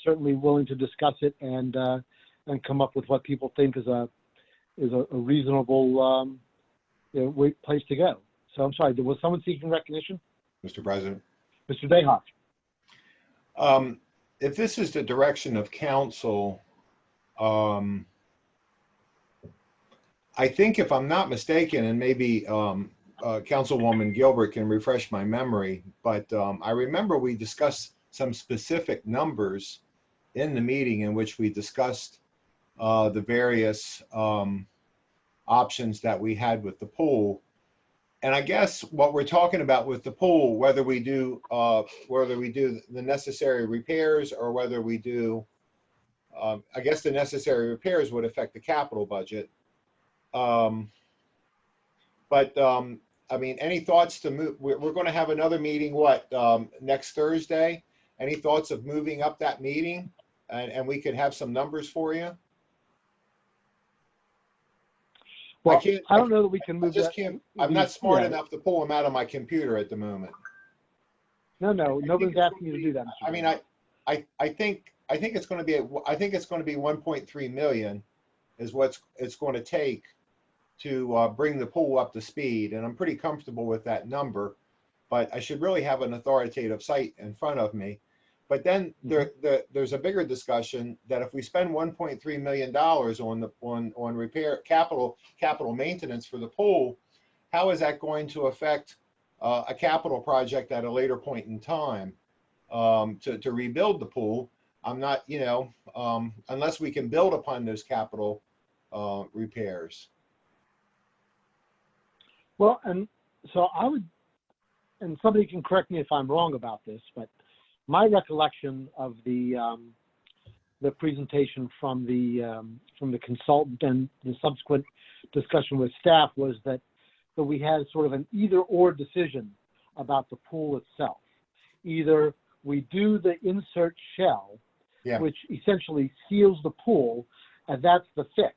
certainly willing to discuss it and come up with what people think is a reasonable you know, place to go. So I'm sorry, was someone seeking recognition? Mr. President. Mr. Dayhoff. If this is the direction of council, I think if I'm not mistaken, and maybe Councilwoman Gilbert can refresh my memory, but I remember we discussed some specific numbers in the meeting in which we discussed the various options that we had with the pool. And I guess what we're talking about with the pool, whether we do the necessary repairs or whether we do, I guess the necessary repairs would affect the capital budget. I mean, any thoughts to move? We're going to have another meeting, next Thursday? Any thoughts of moving up that meeting, and we could have some numbers for you? Well, I don't know that we can move that. I'm not smart enough to pull them out of my computer at the moment. No, nobody's asking you to do that. I mean, I think it's going to be 1.3 million is what it's going to take to bring the pool up to speed, and I'm pretty comfortable with that number. But I should really have an authoritative site in front of me. But then there's a bigger discussion that if we spend $1.3 million on repair capital maintenance for the pool, how is that going to affect a capital project at a later point in time to rebuild the pool? I'm not, you know, unless we can build upon those capital repairs. Well, and so I would, and somebody can correct me if I'm wrong about this, but my recollection of the presentation from the consultant and the subsequent discussion with staff was that we had sort of an either-or decision about the pool itself. Either we do the insert shell, which essentially seals the pool, and that's the fix,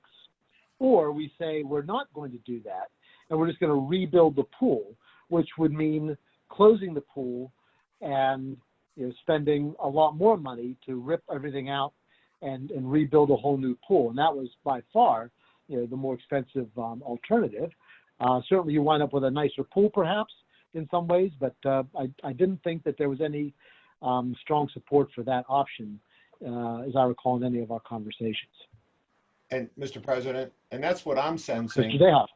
or we say we're not going to do that, and we're just going to rebuild the pool, which would mean closing the pool and, you know, spending a lot more money to rip everything out and rebuild a whole new pool. And that was by far, you know, the more expensive alternative. Certainly you wind up with a nicer pool perhaps in some ways, but I didn't think that there was any strong support for that option, as I recall in any of our conversations. And Mr. President, and that's what I'm sensing. Mr. Dayhoff.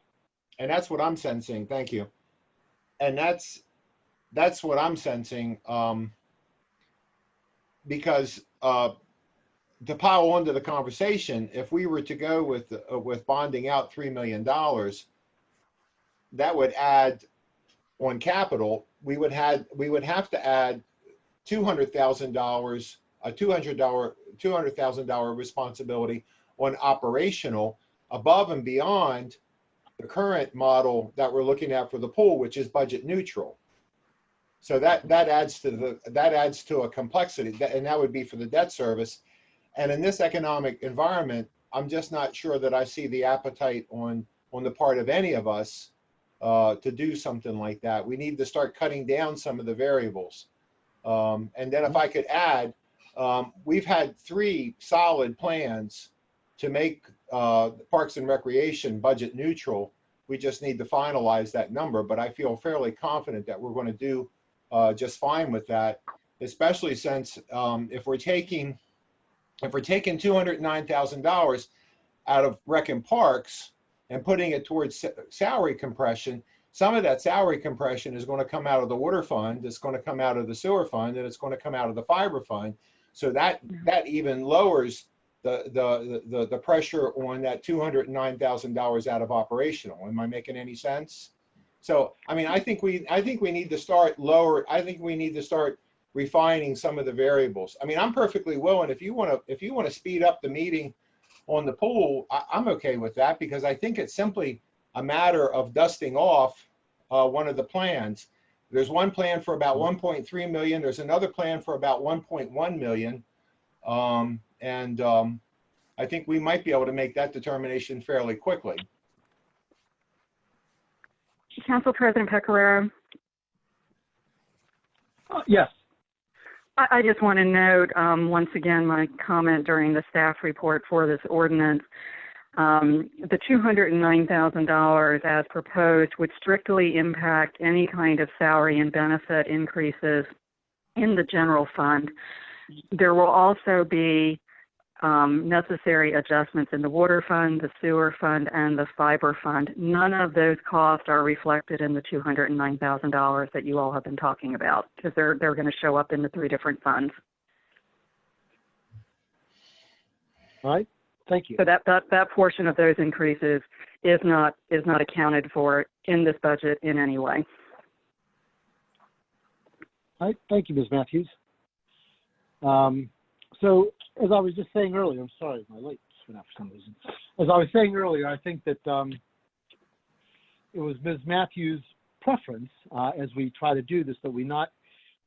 And that's what I'm sensing. Thank you. And that's what I'm sensing. Because to pile onto the conversation, if we were to go with bonding out $3 million, that would add on capital. We would have to add $200,000, a $200,000 responsibility on operational above and beyond the current model that we're looking at for the pool, which is budget neutral. So that adds to a complexity, and that would be for the debt service. And in this economic environment, I'm just not sure that I see the appetite on the part of any of us to do something like that. We need to start cutting down some of the variables. And then if I could add, we've had 3 solid plans to make Parks and Recreation budget neutral. We just need to finalize that number, but I feel fairly confident that we're going to do just fine with that, especially since if we're taking $209,000 out of Rec and Parks and putting it towards salary compression, some of that salary compression is going to come out of the water fund, it's going to come out of the sewer fund, and it's going to come out of the fiber fund. So that even lowers the pressure on that $209,000 out of operational. Am I making any sense? So, I mean, I think we need to start lower. I think we need to start refining some of the variables. I mean, I'm perfectly willing, if you want to speed up the meeting on the pool, I'm okay with that, because I think it's simply a matter of dusting off one of the plans. There's one plan for about 1.3 million. There's another plan for about 1.1 million. I think we might be able to make that determination fairly quickly. Council President Pecoraro? Yes. I just want to note, once again, my comment during the staff report for this ordinance. The $209,000 as proposed would strictly impact any kind of salary and benefit increases in the general fund. There will also be necessary adjustments in the water fund, the sewer fund, and the fiber fund. None of those costs are reflected in the $209,000 that you all have been talking about, because they're going to show up in the 3 different funds. All right. Thank you. So that portion of those increases is not accounted for in this budget in any way. All right. Thank you, Ms. Matthews. So as I was just saying earlier, I'm sorry, my light just went out for some reason. As I was saying earlier, I think that it was Ms. Matthews' preference as we try to do this, that we not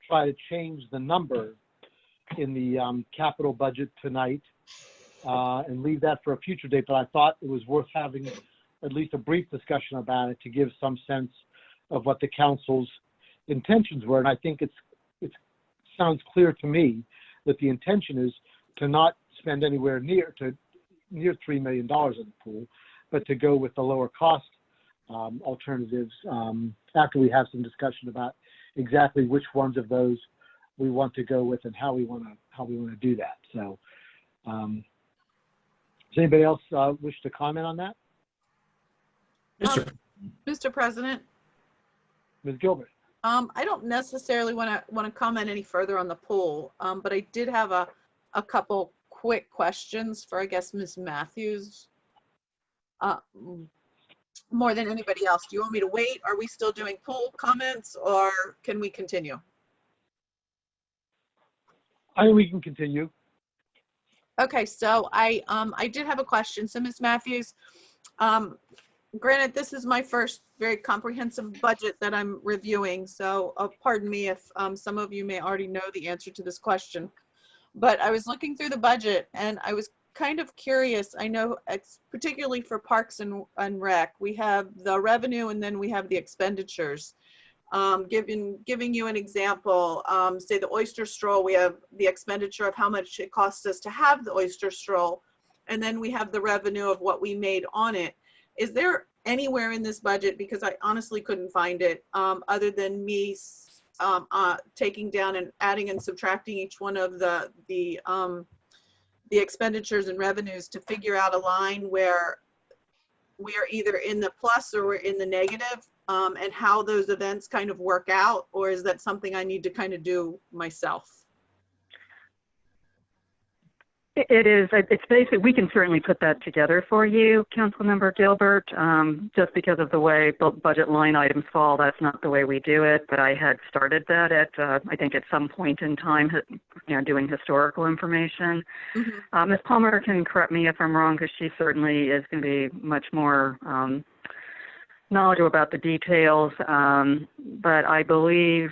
try to change the number in the capital budget tonight and leave that for a future date. But I thought it was worth having at least a brief discussion about it to give some sense of what the council's intentions were. And I think it sounds clear to me that the intention is to not spend anywhere near $3 million in the pool, but to go with the lower cost alternatives after we have some discussion about exactly which ones of those we want to go with and how we want to do that. So, does anybody else wish to comment on that? Mr. President. Ms. Gilbert. I don't necessarily want to comment any further on the pool, but I did have a couple quick questions for, I guess, Ms. Matthews. More than anybody else. Do you want me to wait? Are we still doing pool comments, or can we continue? I think we can continue. Okay, so I did have a question. So Ms. Matthews, granted, this is my first very comprehensive budget that I'm reviewing, so pardon me if some of you may already know the answer to this question. But I was looking through the budget and I was kind of curious. I know it's particularly for Parks and Rec, we have the revenue and then we have the expenditures. Giving you an example, say the oyster stroll, we have the expenditure of how much it costs us to have the oyster stroll, and then we have the revenue of what we made on it. Is there anywhere in this budget, because I honestly couldn't find it, other than me taking down and adding and subtracting each one of the expenditures and revenues to figure out a line where we are either in the plus or we're in the negative, and how those events kind of work out, or is that something I need to kind of do myself? It is. It's basically, we can certainly put that together for you, Councilmember Gilbert. Just because of the way budget line items fall, that's not the way we do it. But I had started that at, I think, at some point in time, doing historical information. Mm-hmm. Ms. Palmer can correct me if I'm wrong, because she certainly is going to be much more knowledgeable about the details. But I believe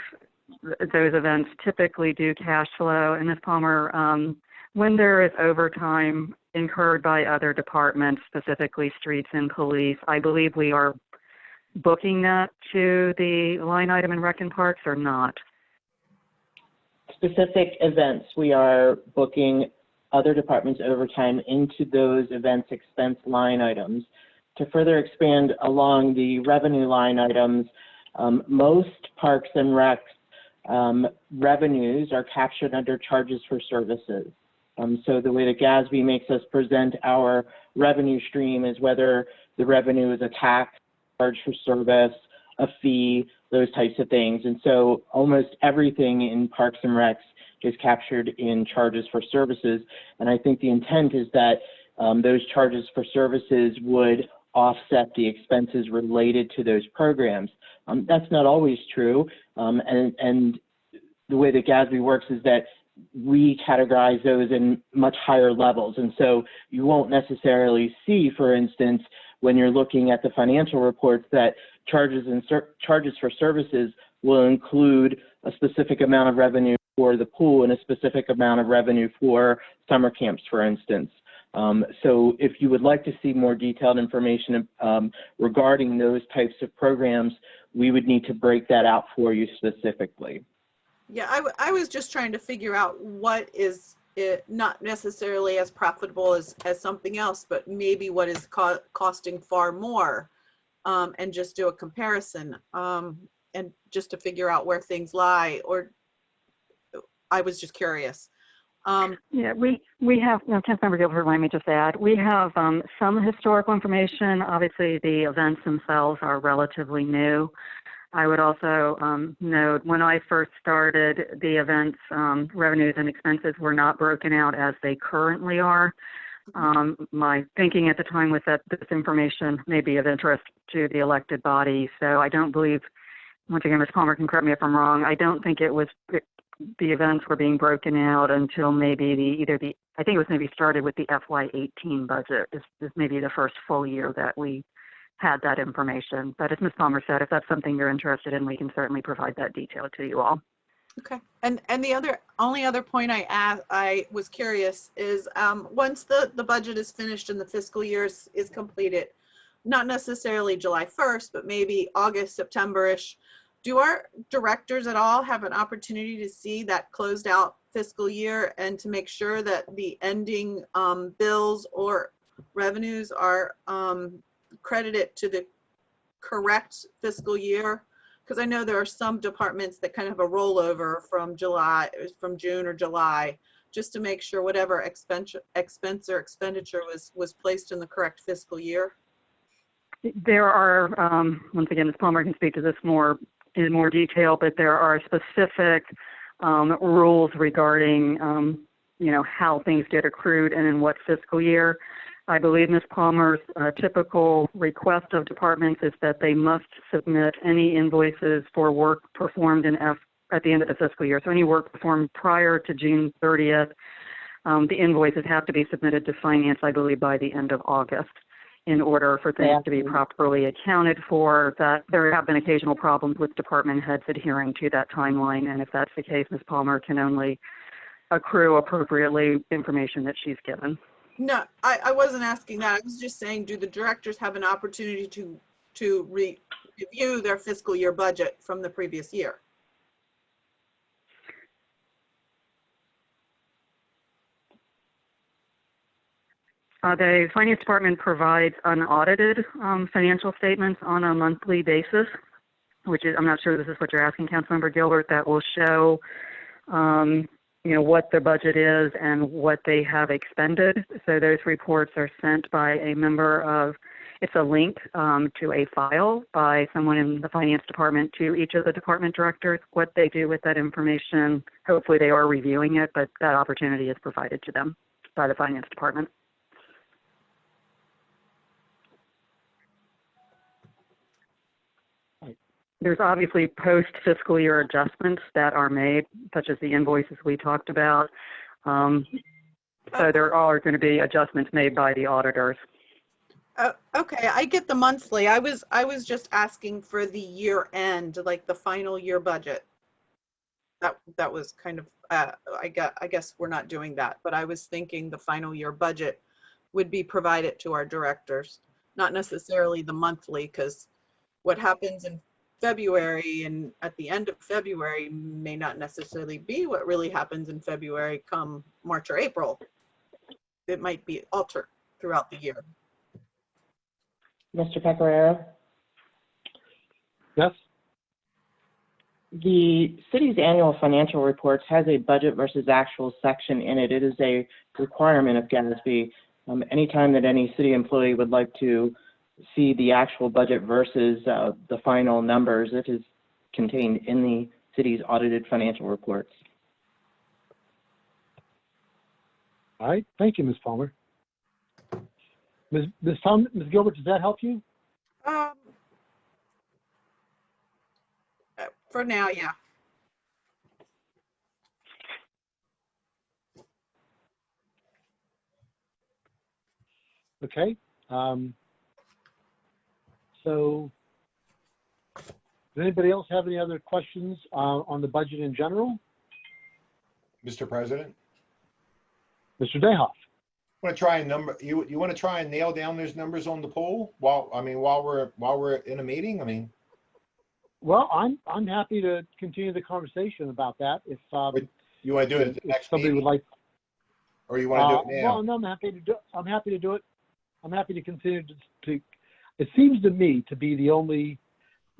those events typically do cash flow. And Ms. Palmer, when there is overtime incurred by other departments, specifically streets and police, I believe we are booking that to the line item in Rec and Parks, or not? Specific events, we are booking other departments' overtime into those events expense line items. To further expand along the revenue line items, most Parks and Recs revenues are captured under charges for services. So the way that GASB makes us present our revenue stream is whether the revenue is a tax, charge for service, a fee, those types of things. And so almost everything in Parks and Recs is captured in charges for services. And I think the intent is that those charges for services would offset the expenses related to those programs. That's not always true. And the way that GASB works is that we categorize those in much higher levels. And so you won't necessarily see, for instance, when you're looking at the financial reports, that charges for services will include a specific amount of revenue for the pool and a specific amount of revenue for summer camps, for instance. So if you would like to see more detailed information regarding those types of programs, we would need to break that out for you specifically. Yeah, I was just trying to figure out what is it, not necessarily as profitable as something else, but maybe what is costing far more, and just do a comparison, and just to figure out where things lie. Or I was just curious. Yeah, we have, Councilmember Gilbert, let me just add, we have some historical information. Obviously, the events themselves are relatively new. I would also note when I first started, the events revenues and expenses were not broken out as they currently are. My thinking at the time was that this information may be of interest to the elected body. So I don't believe, once again, Ms. Palmer can correct me if I'm wrong, I don't think it was, the events were being broken out until maybe I think it was maybe started with the FY18 budget. This is maybe the first full year that we had that information. But as Ms. Palmer said, if that's something you're interested in, we can certainly provide that detail to you all. Okay. And the only other point I was curious is, once the budget is finished and the fiscal year is completed, not necessarily July 1st, but maybe August, September-ish, do our directors at all have an opportunity to see that closed out fiscal year and to make sure that the ending bills or revenues are credited to the correct fiscal year? Because I know there are some departments that kind of have a rollover from June or July, just to make sure whatever expense or expenditure was placed in the correct fiscal year. There are, once again, Ms. Palmer can speak to this in more detail, but there are specific rules regarding, how things get accrued and in what fiscal year. I believe Ms. Palmer's typical request of departments is that they must submit any invoices for work performed at the end of the fiscal year. So any work performed prior to June 30th, the invoices have to be submitted to finance, I believe, by the end of August in order for things to be properly accounted for. That there have been occasional problems with department heads adhering to that timeline. And if that's the case, Ms. Palmer can only accrue appropriately information that she's given. No, I wasn't asking that. I was just saying, do the directors have an opportunity to review their fiscal year budget from the previous year? The finance department provides unaudited financial statements on a monthly basis, which is, I'm not sure this is what you're asking, Councilmember Gilbert, that will show what their budget is and what they have expended. So those reports are sent by a member of, it's a link to a file by someone in the finance department to each of the department directors. What they do with that information, hopefully they are reviewing it, but that opportunity is provided to them by the finance department. There's obviously post-fiscal year adjustments that are made, such as the invoices we talked about. So there are going to be adjustments made by the auditors. Okay, I get the monthly. I was just asking for the year end, like the final year budget. That was kind of, I guess we're not doing that, but I was thinking the final year budget would be provided to our directors, not necessarily the monthly, because what happens in February and at the end of February may not necessarily be what really happens in February come March or April. It might be altered throughout the year. Mr. Pecoraro? Yes? The city's annual financial reports has a budget versus actual section in it. It is a requirement of GASB. Anytime that any city employee would like to see the actual budget versus the final numbers, it is contained in the city's audited financial reports. All right, thank you, Ms. Palmer. Ms. Gilbert, does that help you? For now, yeah. Okay. So does anybody else have any other questions on the budget in general? Mr. President? Mr. Dayhoff. Want to try and you want to try and nail down those numbers on the pool while we're in a meeting? I mean, Well, I'm happy to continue the conversation about that if you want to do it at the next somebody meeting, would like. or you want to do it now? Well, no, I'm happy to do. I'm happy to do it. I'm happy to continue to. It seems to me to be the only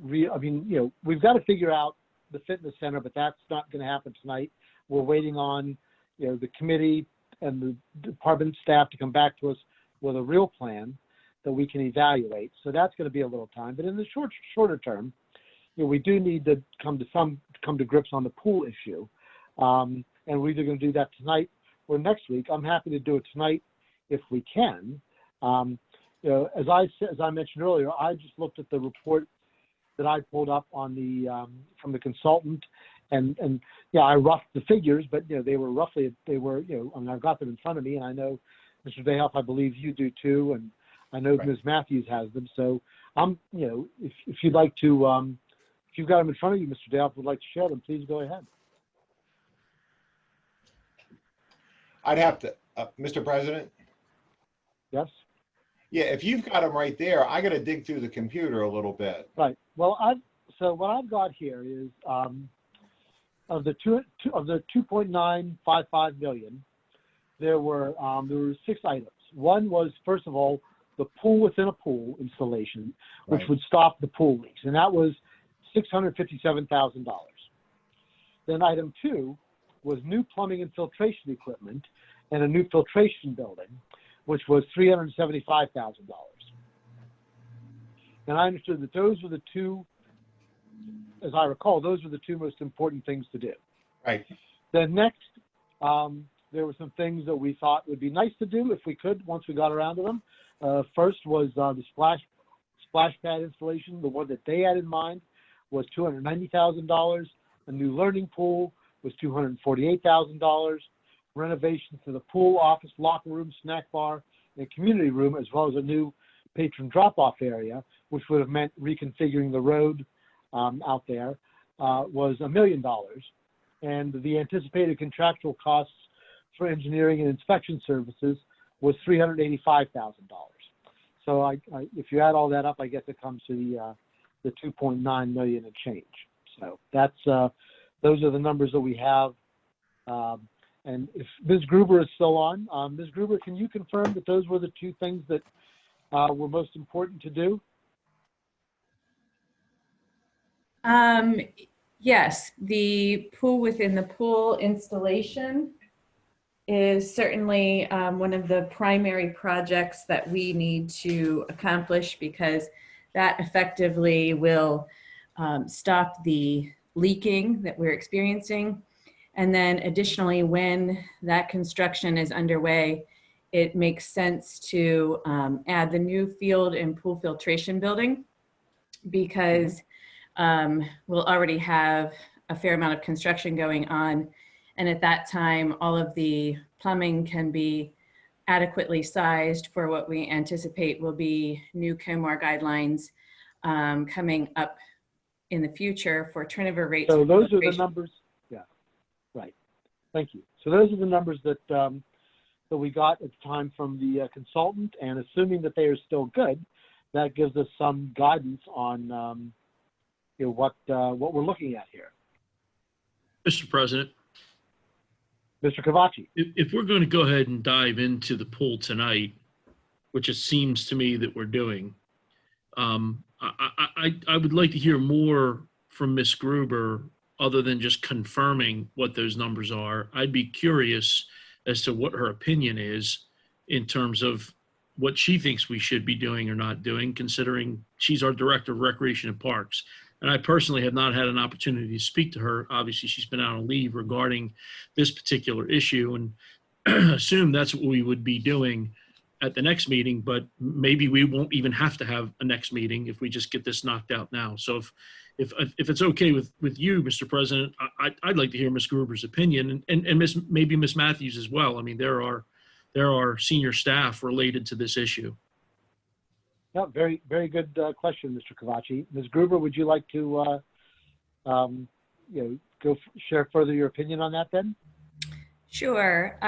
real. I mean, we've got to figure out the fitness center, but that's not going to happen tonight. We're waiting on, the committee and the department staff to come back to us with a real plan that we can evaluate. So that's going to be a little time. But in the shorter term, we do need to come to grips on the pool issue, and we're either going to do that tonight or next week. I'm happy to do it tonight if we can. As I mentioned earlier, I just looked at the report that I pulled up on from the consultant, and I roughed the figures, but they were and I've got them in front of me, and I know Mr. Bayhoff, I believe you do too, and I know Right. Ms. Matthews has them. So if you'd like to, if you've got them in front of you, Mr. Dale, would like to share them, please go ahead. I'd have to, Mr. President. Yes. Yeah, if you've got them right there, I got to dig through the computer a little bit. Right. Well, what I've got here is of the 2.955 million, there were 6 items. One was, first of all, the pool within a pool installation, which Right. would stop the pool leaks, and that was $657,000. Then item 2 was new plumbing and filtration equipment and a new filtration building, which was $375,000. And I understood that those were the two, as I recall, those were the two most important things to do. Right. Then next, there were some things that we thought would be nice to do if we could, once we got around to them. First was the splash pad installation. The one that they had in mind was $290,000. A new learning pool was $248,000. Renovations to the pool, office, locker room, snack bar, and community room, as well as a new patron drop-off area, which would have meant reconfiguring the road out there, was $1 million. And the anticipated contractual costs for engineering and inspection services was $385,000. So if you add all that up, I guess it comes to the 2.9 million and change. So that's those are the numbers that we have. And if Ms. Gruber is still on, Ms. Gruber, can you confirm that those were the two things that were most important to do? Yes, the pool within the pool installation is certainly one of the primary projects that we need to accomplish, because that effectively will stop the leaking that we're experiencing. And then additionally, when that construction is underway, it makes sense to add the new field and pool filtration building, because we'll already have a fair amount of construction going on. And at that time, all of the plumbing can be adequately sized for what we anticipate will be new COMAR guidelines coming up in the future for turnover rates. So those are the numbers. Yeah, right. Thank you. So those are the numbers that that we got at the time from the consultant, and assuming that they are still good, that gives us some guidance on what we're looking at here. Mr. President, Mr. Cavachi. if we're going to go ahead and dive into the pool tonight, which it seems to me that we're doing, I would like to hear more from Ms. Gruber other than just confirming what those numbers are. I'd be curious as to what her opinion is in terms of what she thinks we should be doing or not doing, considering she's our Director of Recreation and Parks. And I personally have not had an opportunity to speak to her. Obviously, she's been out on leave regarding this particular issue, and assume that's what we would be doing at the next meeting, but maybe we won't even have to have a next meeting if we just get this knocked out now. So if it's okay with you, Mr. President, I'd like to hear Ms. Gruber's opinion, and maybe Ms. Matthews as well. I mean, there are senior staff related to this issue. Yeah, very, very good question, Mr. Cavachi. Ms. Gruber, would you like to share further your opinion on that then? Sure.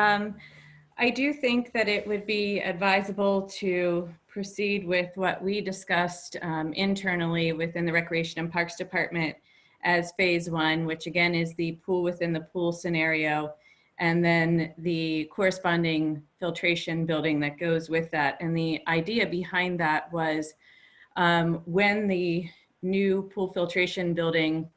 I do think that it would be advisable to proceed with what we discussed internally within the Recreation and Parks Department as phase one, which again is the pool within the pool scenario, and then the corresponding filtration building that goes with that. And the idea behind that was when the new pool filtration building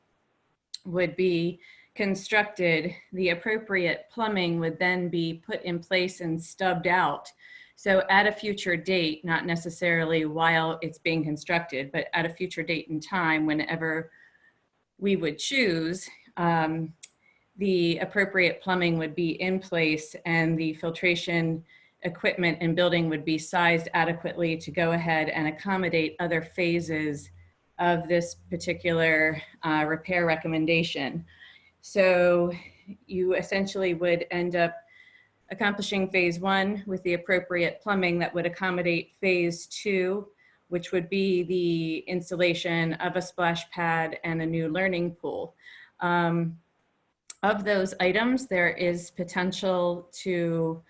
would be constructed, the appropriate plumbing would then be put in place and stubbed out. So at a future date, not necessarily while it's being constructed, but at a future date and time, whenever we would choose, the appropriate plumbing would be in place and the filtration equipment and building would be sized adequately to go ahead and accommodate other phases of this particular repair recommendation. So you essentially would end up accomplishing phase one with the appropriate plumbing that would accommodate phase two, which would be the installation of a splash pad and a new learning pool. Of those items, there is potential to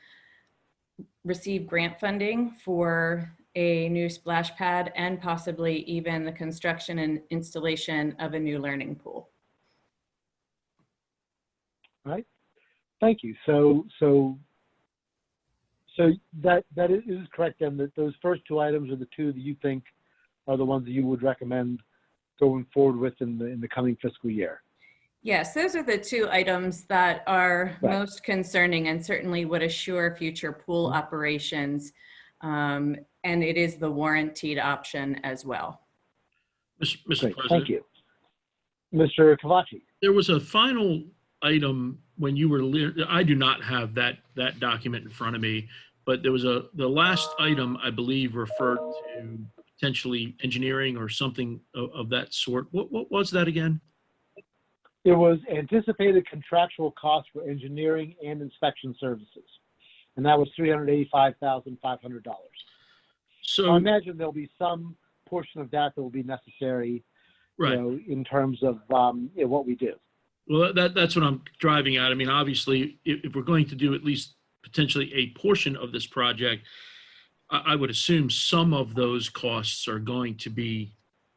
receive grant funding for a new splash pad and possibly even the construction and installation of a new learning pool. All right, thank you. So that is correct then, that those first two items are the two that you think are the ones that you would recommend going forward with in the coming fiscal year. Yes, those are the two items that are Right. most concerning and certainly would assure future pool operations. And it is the warranted option as well. Mr. Great, President. thank you. Mr. Cavachi. There was a final item when you were, I do not have that document in front of me, but there was the last item, I believe, referred to potentially engineering or something of that sort. What was that again? It was anticipated contractual costs for engineering and inspection services, and that was $385,500. So I imagine there'll be some portion of that will be necessary, right. you know, in terms of what we do. Well, that's what I'm driving at. I mean, obviously, if we're going to do at least potentially a portion of this project, I would assume some of those costs are going to be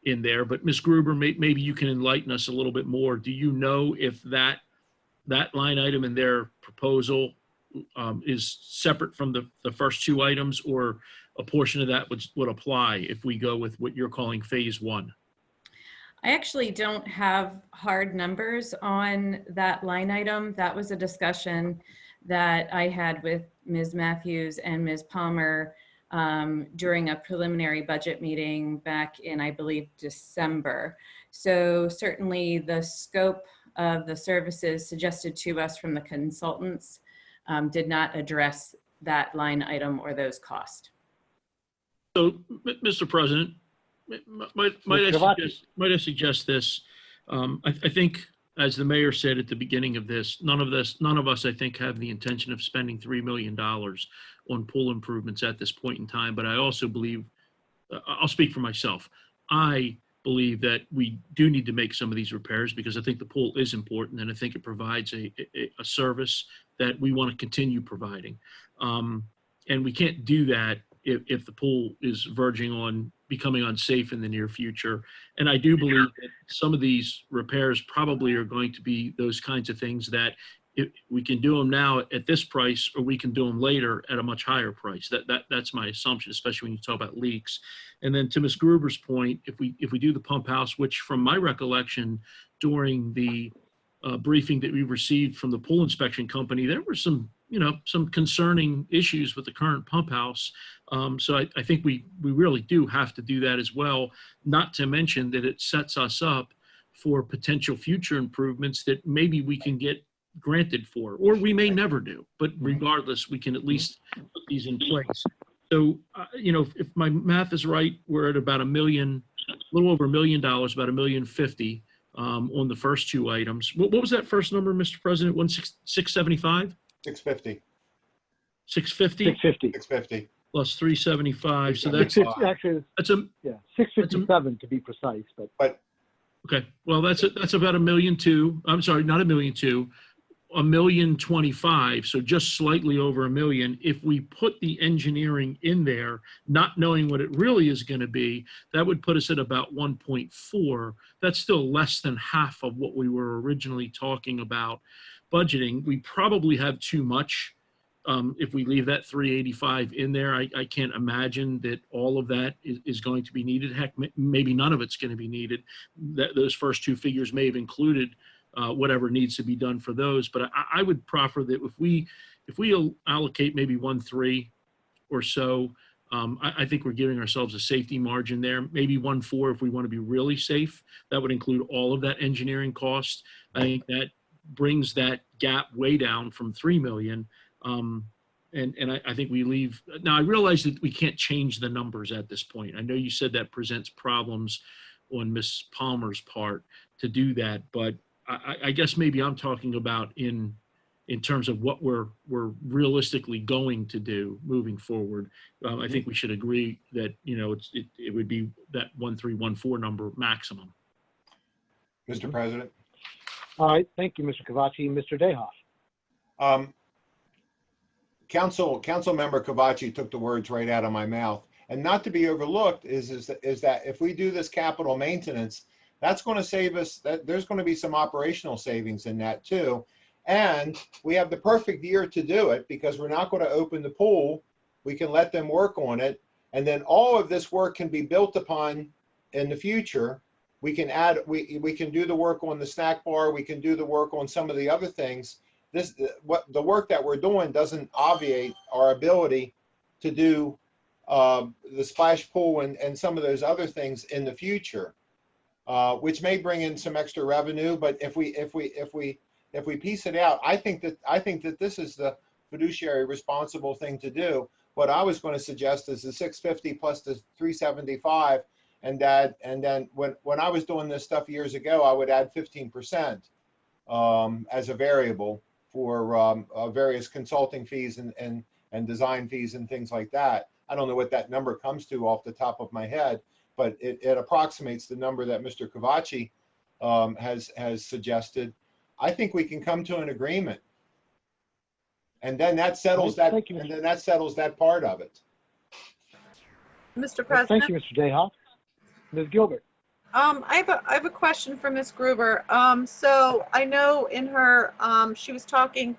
in there. But Ms. Gruber, maybe you can enlighten us a little bit more. Do you know if that line item in their proposal is separate from the first two items, or a portion of that would apply if we go with what you're calling phase one? I actually don't have hard numbers on that line item. That was a discussion that I had with Ms. Matthews and Ms. Palmer during a preliminary budget meeting back in, I believe, December. So certainly the scope of the services suggested to us from the consultants did not address that line item or those costs. So, Mr. President, might I suggest this? I think, as the mayor said at the beginning of this, none of us, I think, have the intention of spending $3 million on pool improvements at this point in time. But I also believe, I'll speak for myself, I believe that we do need to make some of these repairs because I think the pool is important and I think it provides a service that we want to continue providing. And we can't do that if the pool is verging on becoming unsafe in the near future. And I do believe that some of these repairs probably are going to be those kinds of things that if we can do them now at this price, or we can do them later at a much higher price. That's my assumption, especially when you talk about leaks. And then to Ms. Gruber's point, if we do the pump house, which from my recollection during the briefing that we received from the pool inspection company, there were some concerning issues with the current pump house. So I think we really do have to do that as well, not to mention that it sets us up for potential future improvements that maybe we can get granted for, or we may never do, but regardless, we can at least put these in place. So, if my math is right, we're at about a little over $1 million, about $1.05 million on the first two items. What was that first number, Mr. President? 675? 650. 650? 650. 650. Plus 375. So that's actually, that's a 657 to be precise, but okay. Well, that's about $1.2 million. I'm sorry, not $1.2 million. $1,025,000, so just slightly over $1 million. If we put the engineering in there, not knowing what it really is going to be, that would put us at about 1.4. That's still less than half of what we were originally talking about budgeting. We probably have too much. If we leave that 385 in there, I can't imagine that all of that is going to be needed. Heck, maybe none of it's going to be needed. Those first two figures may have included whatever needs to be done for those. But I would proffer that if we allocate maybe 1.3 or so, I think we're giving ourselves a safety margin there. Maybe 1.4 if we want to be really safe. That would include all of that engineering cost. I think that brings that gap way down from 3 million. And I think we leave. Now, I realize that we can't change the numbers at this point. I know you said that presents problems on Ms. Palmer's part to do that, but I guess maybe I'm talking about in terms of what we're realistically going to do moving forward. I think we should agree that, you know, it would be that 1.314 number maximum. Mr. President. All right, thank you, Mr. Cavacci. Mr. Dehoff. Council member Cavacci took the words right out of my mouth. And not to be overlooked is that if we do this capital maintenance, that's going to save us, there's going to be some operational savings in that too. And we have the perfect year to do it because we're not going to open the pool. We can let them work on it. And then all of this work can be built upon in the future. We can add, we can do the work on the snack bar. We can do the work on some of the other things. The work that we're doing doesn't obviate our ability to do the splash pool and some of those other things in the future, which may bring in some extra revenue. But if we piece it out, I think that this is the fiduciary responsible thing to do. What I was going to suggest is the 650 plus the 375, and then when I was doing this stuff years ago, I would add 15% as a variable for various consulting fees and design fees and things like that. I don't know what that number comes to off the top of my head, but it approximates the number that Mr. Cavacci has suggested. I think we can come to an agreement, and then that settles that. And then that settles that part of it. Mr. President. Thank you, Mr. Dehoff. Ms. Gilbert. I have a question for Ms. Gruber. So I know in her, she was talking,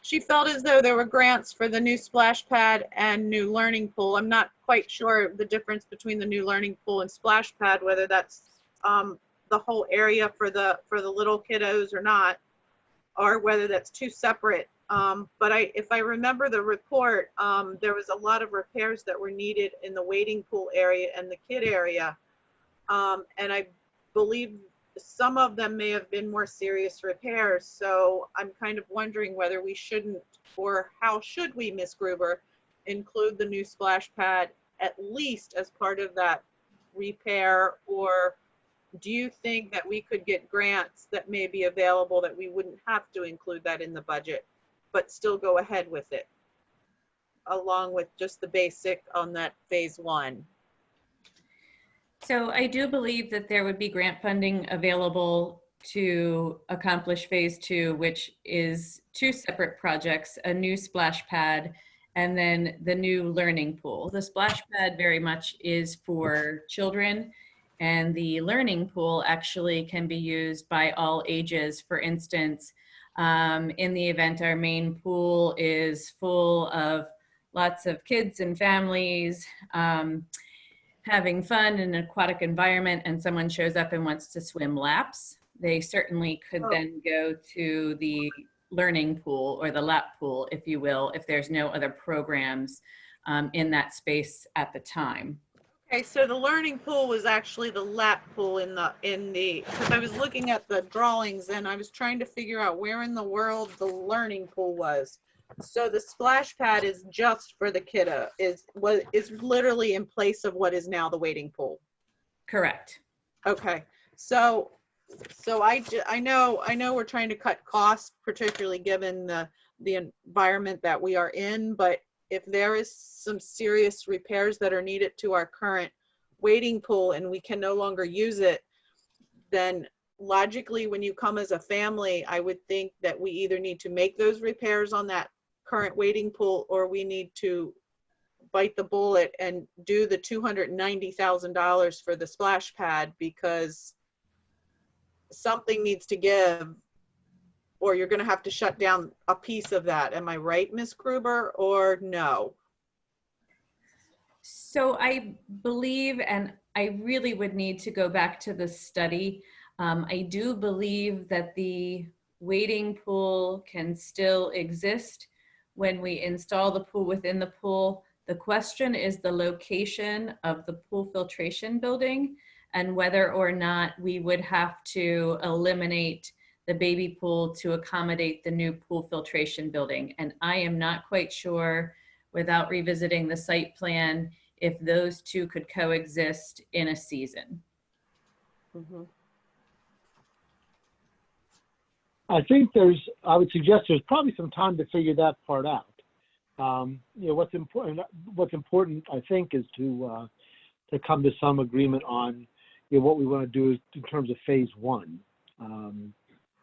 she felt as though there were grants for the new splash pad and new learning pool. I'm not quite sure the difference between the new learning pool and splash pad, whether that's the whole area for the little kiddos or not, or whether that's two separate. But if I remember the report, there was a lot of repairs that were needed in the wading pool area and the kid area. And I believe some of them may have been more serious repairs. So I'm kind of wondering whether we shouldn't, or how should we, Ms. Gruber, include the new splash pad at least as part of that repair? Or do you think that we could get grants that may be available that we wouldn't have to include that in the budget, but still go ahead with it, along with just the basic on that phase 1? So I do believe that there would be grant funding available to accomplish phase 2, which is 2 separate projects, a new splash pad and then the new learning pool. The splash pad very much is for children, and the learning pool actually can be used by all ages. For instance, in the event our main pool is full of lots of kids and families, having fun in an aquatic environment, and someone shows up and wants to swim laps, they certainly could then go to the learning pool or the lap pool, if you will, if there's no other programs in that space at the time. Okay, so the learning pool was actually the lap pool because I was looking at the drawings and I was trying to figure out where in the world the learning pool was. So the splash pad is just for the kiddo, is literally in place of what is now the wading pool. Correct. Okay, so I know we're trying to cut costs, particularly given the environment that we are in, but if there is some serious repairs that are needed to our current wading pool and we can no longer use it, then logically, when you come as a family, I would think that we either need to make those repairs on that current wading pool, or we need to bite the bullet and do the $290,000 for the splash pad, because something needs to give, or you're going to have to shut down a piece of that. Am I right, Ms. Gruber, or no? So I believe, and I really would need to go back to the study. I do believe that the wading pool can still exist when we install the pool within the pool. The question is the location of the pool filtration building and whether or not we would have to eliminate the baby pool to accommodate the new pool filtration building. And I am not quite sure, without revisiting the site plan, if those two could coexist in a season. Mm-hmm. I think I would suggest there's probably some time to figure that part out. What's important, I think, is to come to some agreement on what we want to do in terms of phase one,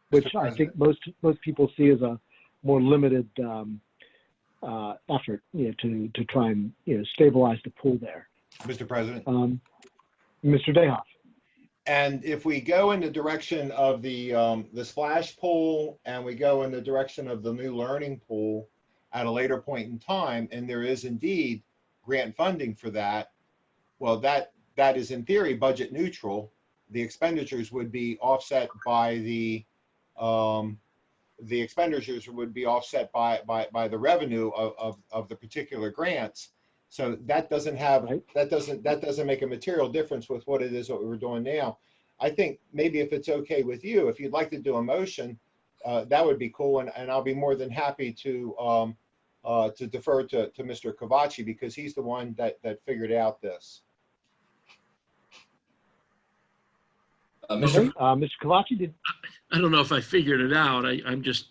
which I think most people see as a more limited effort, to try and stabilize the pool there. Mr. President. Mr. Dehoff. And if we go in the direction of the splash pool and we go in the direction of the new learning pool at a later point in time, and there is indeed grant funding for that, well, that is in theory budget neutral. The expenditures would be offset by the expenditures would be offset by the revenue of the particular grants. So that doesn't make a material difference with what it is what we're doing now. I think maybe if it's okay with you, if you'd like to do a motion, that would be cool, and I'll be more than happy to defer to Mr. Cavachi, because he's the one that figured out this. Mr. Cavachi, I don't know if I figured it out. I'm just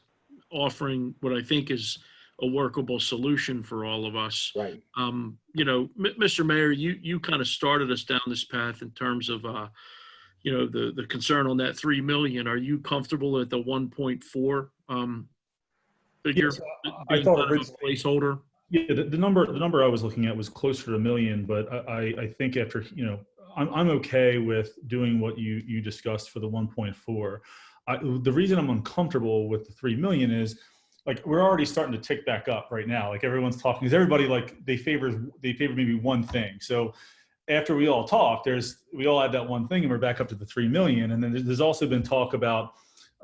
offering what I think is a workable solution for all of us. Right. Mr. Mayor, you kind of started us down this path in terms of, the concern on that 3 million. Are you comfortable at the 1.4 figure? Yes, I thought originally placeholder. Yeah, the number I was looking at was closer to $1 million, but I think after, I'm okay with doing what you discussed for the 1.4. The reason I'm uncomfortable with the 3 million is, like, we're already starting to tick back up right now. Like, everyone's talking, because everybody, like, they favor maybe one thing. So after we all talk, we all add that one thing and we're back up to the 3 million. And then there's also been talk about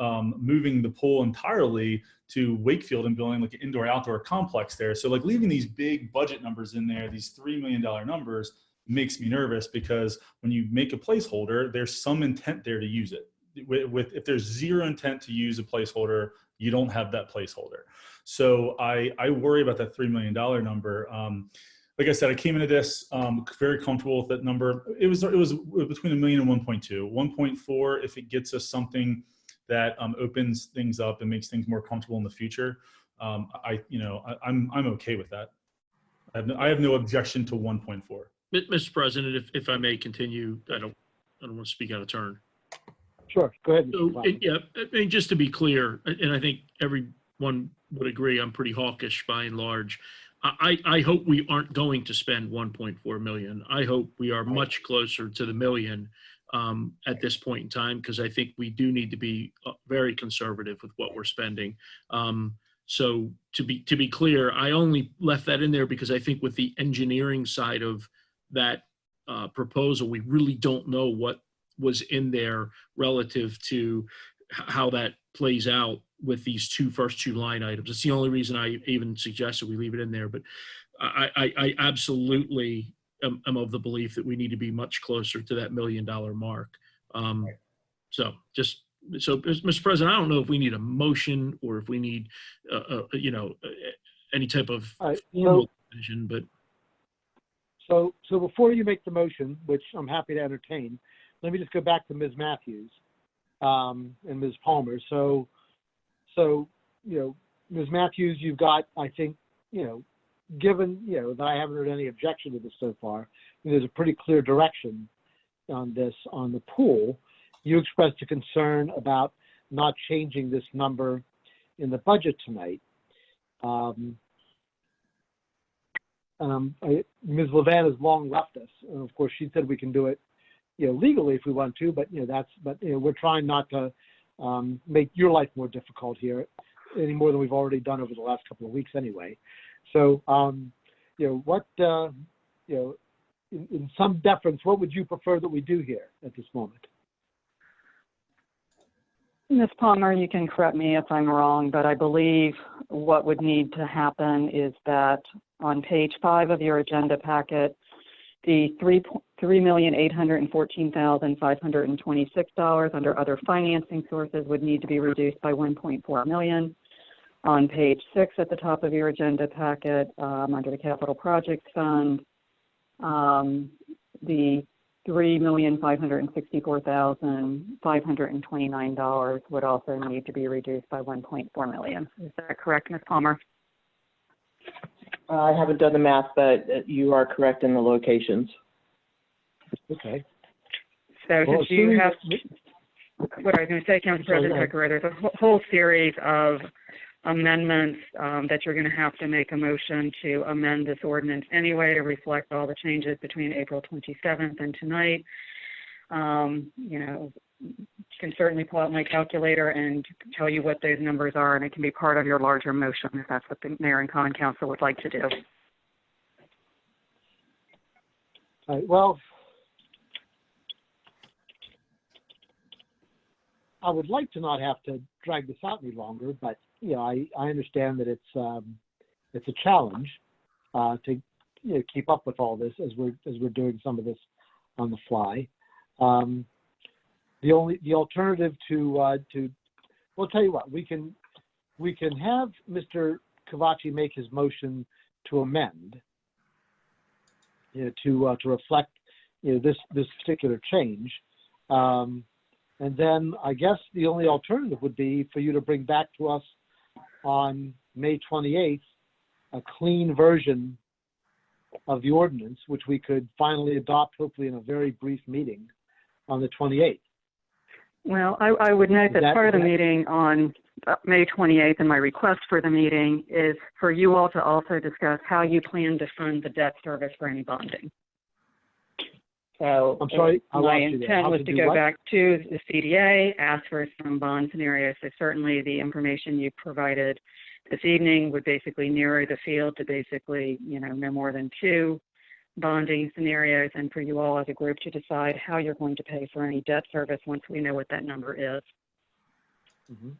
moving the pool entirely to Wakefield and building like an indoor-outdoor complex there. So, like, leaving these big budget numbers in there, these $3 million numbers, makes me nervous, because when you make a placeholder, there's some intent there to use it. If there's zero intent to use a placeholder, you don't have that placeholder. So I worry about that $3 million number. Like I said, I came into this very comfortable with that number. It was between $1 million and 1.2. 1.4, if it gets us something that opens things up and makes things more comfortable in the future, I'm okay with that. I have no objection to 1.4. Mr. President, if I may continue, I don't want to speak out of turn. Sure, go ahead. So, just to be clear, and I think everyone would agree, I'm pretty hawkish by and large. I hope we aren't going to spend 1.4 million. I hope we are much closer to the million at this point in time, because I think we do need to be very conservative with what we're spending. So to be clear, I only left that in there because I think with the engineering side of that proposal, we really don't know what was in there relative to how that plays out with these first two line items. It's the only reason I even suggested we leave it in there. But I absolutely am of the belief that we need to be much closer to that $1 million mark. So Mr. President, I don't know if we need a motion or if we need, any type of formal decision, but. So before you make the motion, which I'm happy to entertain, let me just go back to Ms. Matthews and Ms. Palmer. So Ms. Matthews, you've got, I think, given, that I haven't heard any objection to this so far, there's a pretty clear direction on this, on the pool. you expressed a concern about not changing this number in the budget tonight. Ms. Levan has long left us, and of course she said we can do it, legally if we want to, but we're trying not to make your life more difficult here any more than we've already done over the last couple of weeks anyway. So, in some deference, what would you prefer that we do here at this moment? Ms. Palmer, you can correct me if I'm wrong, but I believe what would need to happen is that on page 5 of your agenda packet, the $3,814,526 under other financing sources would need to be reduced by $1.4 million. On page 6 at the top of your agenda packet, under the Capital Projects Fund, the $3,564,529 would also need to be reduced by $1.4 million. Is that correct, Ms. Palmer? I haven't done the math, but you are correct in the locations. Okay. So Well, since you have, what I was going to say, Council President Tucker, there's a whole series of amendments that you're going to have to make a motion to amend this ordinance anyway to reflect all the changes between April 27th and tonight. You can certainly pull out my calculator and tell you what those numbers are, and it can be part of your larger motion if that's what the Mayor and Common Council would like to do. All right, well, I would like to not have to drag this out any longer, but I understand that it's a challenge to keep up with all this as we're doing some of this on the fly. The alternative to we'll tell you what, we can have Mr. Cavachi make his motion to amend to reflect this particular change. And then I guess the only alternative would be for you to bring back to us on May 28th a clean version of the ordinance, which we could finally adopt, hopefully in a very brief meeting on the 28th. Well, I would note that part of the meeting on May 28th and my request for the meeting is for you all to also discuss how you plan to fund the debt service for any bonding. So I'm sorry, my intent was to go back to the CDA, ask for some bond scenarios. So certainly the information you provided this evening would basically narrow the field to basically, no more than 2 bonding scenarios, and for you all as a group to decide how you're going to pay for any debt service once we know what that number is. Mm-hmm.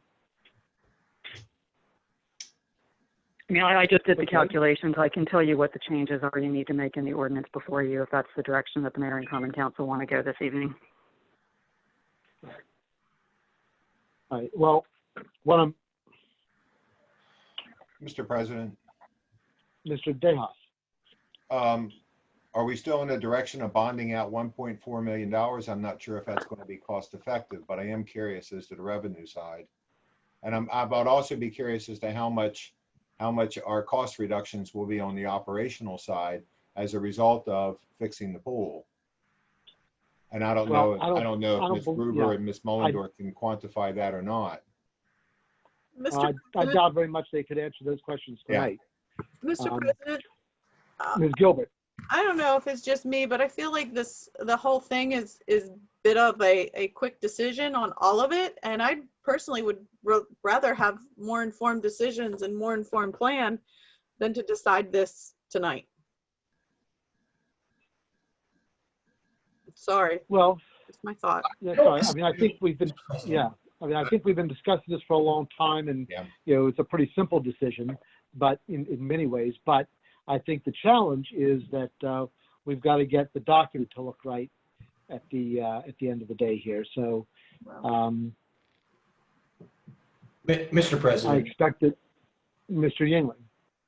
I mean, I just did the calculations. I can tell you what the changes are you need to make in the ordinance before you, if that's the direction that the Mayor and Common Council want to go this evening. All right. Well, Mr. President. Mr. Dehaas. Are we still in the direction of bonding out $1.4 million? I'm not sure if that's going to be cost effective, but I am curious as to the revenue side. And I would also be curious as to how much our cost reductions will be on the operational side as a result of fixing the pool. And I don't know if Ms. Gruber and Ms. Mullendorf can quantify that or not. I doubt very much they could answer those questions tonight. Mr. President, Ms. Gilbert. I don't know if it's just me, but I feel like the whole thing is a bit of a quick decision on all of it, and I personally would rather have more informed decisions and more informed plan than to decide this tonight. Sorry. Well, it's my thought. Yeah, sorry. I mean, I think we've been discussing this for a long time, and it's a pretty simple decision, but in many ways. But I think the challenge is that we've got to get the document to look right at the end of the day here. So, Mr. President, I expected Mr. Yingling.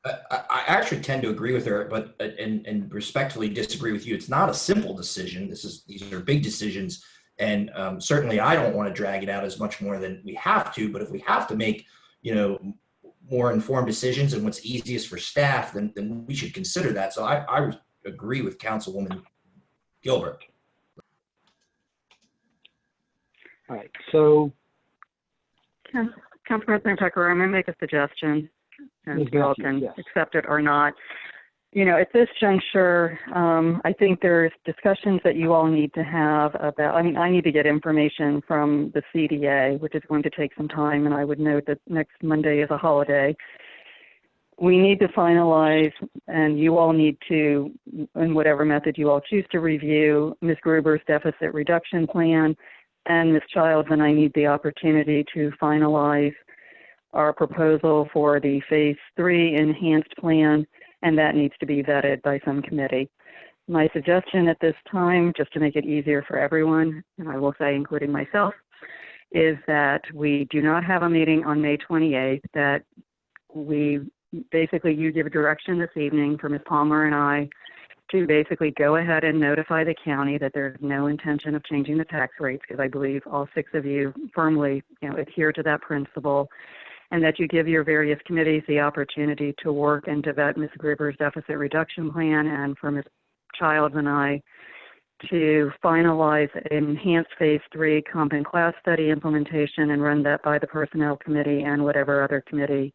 I actually tend to agree with her, but and respectfully disagree with you. It's not a simple decision. These are big decisions, and certainly I don't want to drag it out as much more than we have to. But if we have to make, more informed decisions and what's easiest for staff, then we should consider that. So I agree with Councilwoman Gilbert. All right, so Council President Tucker, I'm going to make a suggestion, and Ms. you all Matthews, can yes. accept it or not. You know, at this juncture, I think there's discussions that you all need to have about, I mean, I need to get information from the CDA, which is going to take some time, and I would note that next Monday is a holiday. We need to finalize, and you all need to, in whatever method you all choose to review, Ms. Gruber's deficit reduction plan, and Ms. Childs and I need the opportunity to finalize our proposal for the Phase 3 enhanced plan, and that needs to be vetted by some committee. My suggestion at this time, just to make it easier for everyone, and I will say including myself, is that we do not have a meeting on May 28th, that we basically, you give direction this evening for Ms. Palmer and I to basically go ahead and notify the county that there's no intention of changing the tax rates, because I believe all 6 of you firmly, adhere to that principle, and that you give your various committees the opportunity to work and to vet Ms. Gruber's deficit reduction plan, and for Ms. Childs and I to finalize enhanced Phase 3 comp and class study implementation and run that by the Personnel Committee and whatever other committee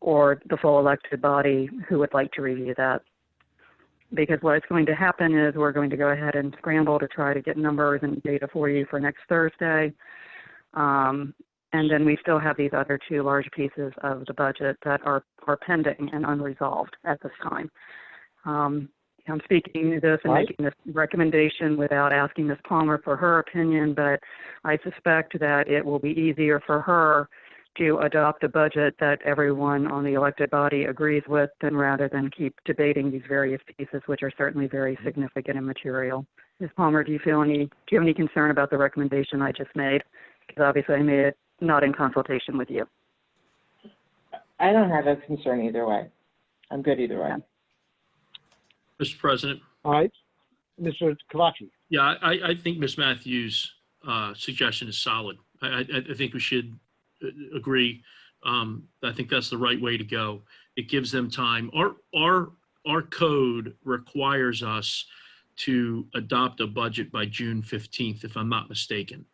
or the full elected body who would like to review that. Because what's going to happen is we're going to go ahead and scramble to try to get numbers and data for you for next Thursday. And then we still have these other 2 large pieces of the budget that are pending and unresolved at this time. I'm speaking this and making this recommendation without asking Ms. Palmer for her opinion, but I suspect that it will be easier for her to adopt a budget that everyone on the elected body agrees with, than rather than keep debating these various pieces, which are certainly very significant and material. Ms. Palmer, do you have any concern about the recommendation I just made? Because obviously I made it not in consultation with you. I don't have a concern either way. I'm good either way. Mr. President. all right, Mr. Kavachi. Yeah, I think Ms. Matthews' suggestion is solid. I think we should agree. I think that's the right way to go. It gives them time. Our code requires us to adopt a budget by June 15th, if I'm not mistaken.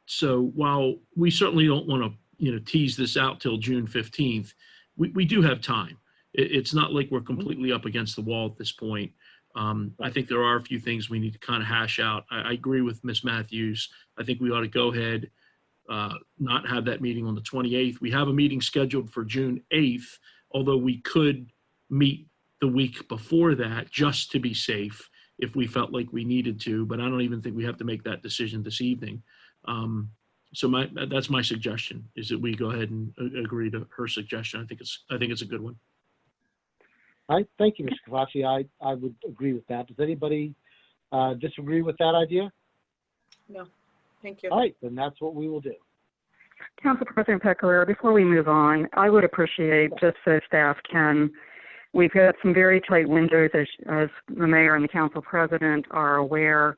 So while we certainly don't want to, tease this out till June 15th, we do have time. It's not like we're completely up against the wall at this point. I think there are a few things we need to kind of hash out. I agree with Ms. Matthews. I think we ought to go ahead, not have that meeting on the 28th. We have a meeting scheduled for June 8th, although we could meet the week before that just to be safe if we felt like we needed to, but I don't even think we have to make that decision this evening. So that's my suggestion, is that we go ahead and agree to her suggestion. I think it's a good one. All right, thank you, Mr. Kavachi. I would agree with that. Does anybody disagree with that idea? No, thank you. All right, then that's what we will do. Council President Pecoraro, before we move on, I would appreciate, just so staff can, we've got some very tight windows, as the mayor and the council president are aware.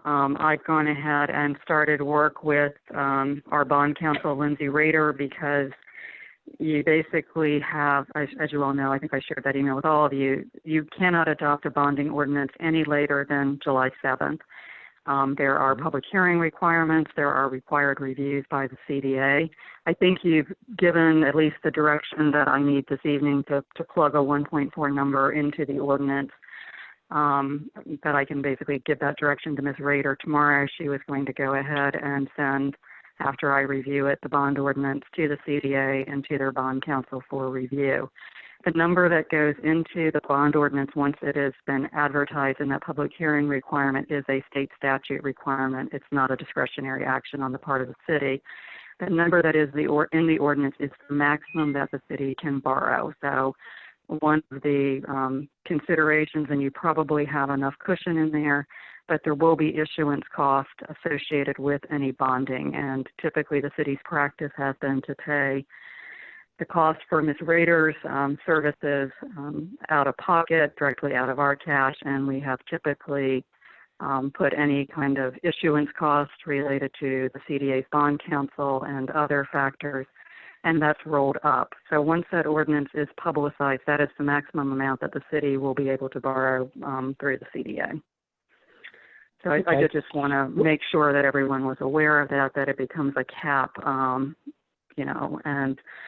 I've gone ahead and started work with our bond counsel, Lindsay Rader, because you basically have, as you all know, I think I shared that email with all of you, you cannot adopt a bonding ordinance any later than July 7th. There are public hearing requirements. There are required reviews by the CDA. I think you've given at least the direction that I need this evening to plug a 1.4 number into the ordinance, that I can basically give that direction to Ms. Rader tomorrow. She was going to go ahead and send, after I review it, the bond ordinance to the CDA and to their bond counsel for review. The number that goes into the bond ordinance once it has been advertised in that public hearing requirement is a state statute requirement. It's not a discretionary action on the part of the city. The number that is in the ordinance is the maximum that the city can borrow. So one of the considerations, and you probably have enough cushion in there, but there will be issuance cost associated with any bonding. And typically the city's practice has been to pay the cost for Ms. Rader's services out of pocket, directly out of our cash, and we have typically put any kind of issuance cost related to the CDA's bond counsel and other factors, and that's rolled up. So once that ordinance is publicized, that is the maximum amount that the city will be able to borrow through the CDA. So I Okay. did just want to make sure that everyone was aware of that it becomes a cap, and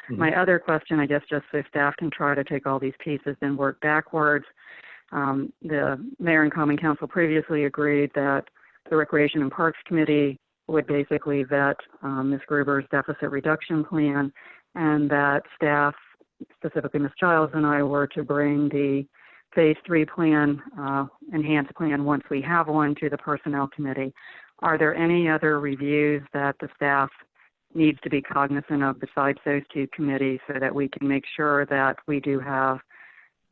my other question, I guess, just so staff can try to take all these pieces and work backwards. The mayor and common council previously agreed that the Recreation and Parks Committee would basically vet Ms. Gruber's deficit reduction plan, and that staff, specifically Ms. Giles and I, were to bring the Phase 3 plan, enhanced plan, once we have one, to the Personnel Committee. Are there any other reviews that the staff needs to be cognizant of besides those two committees so that we can make sure that we do have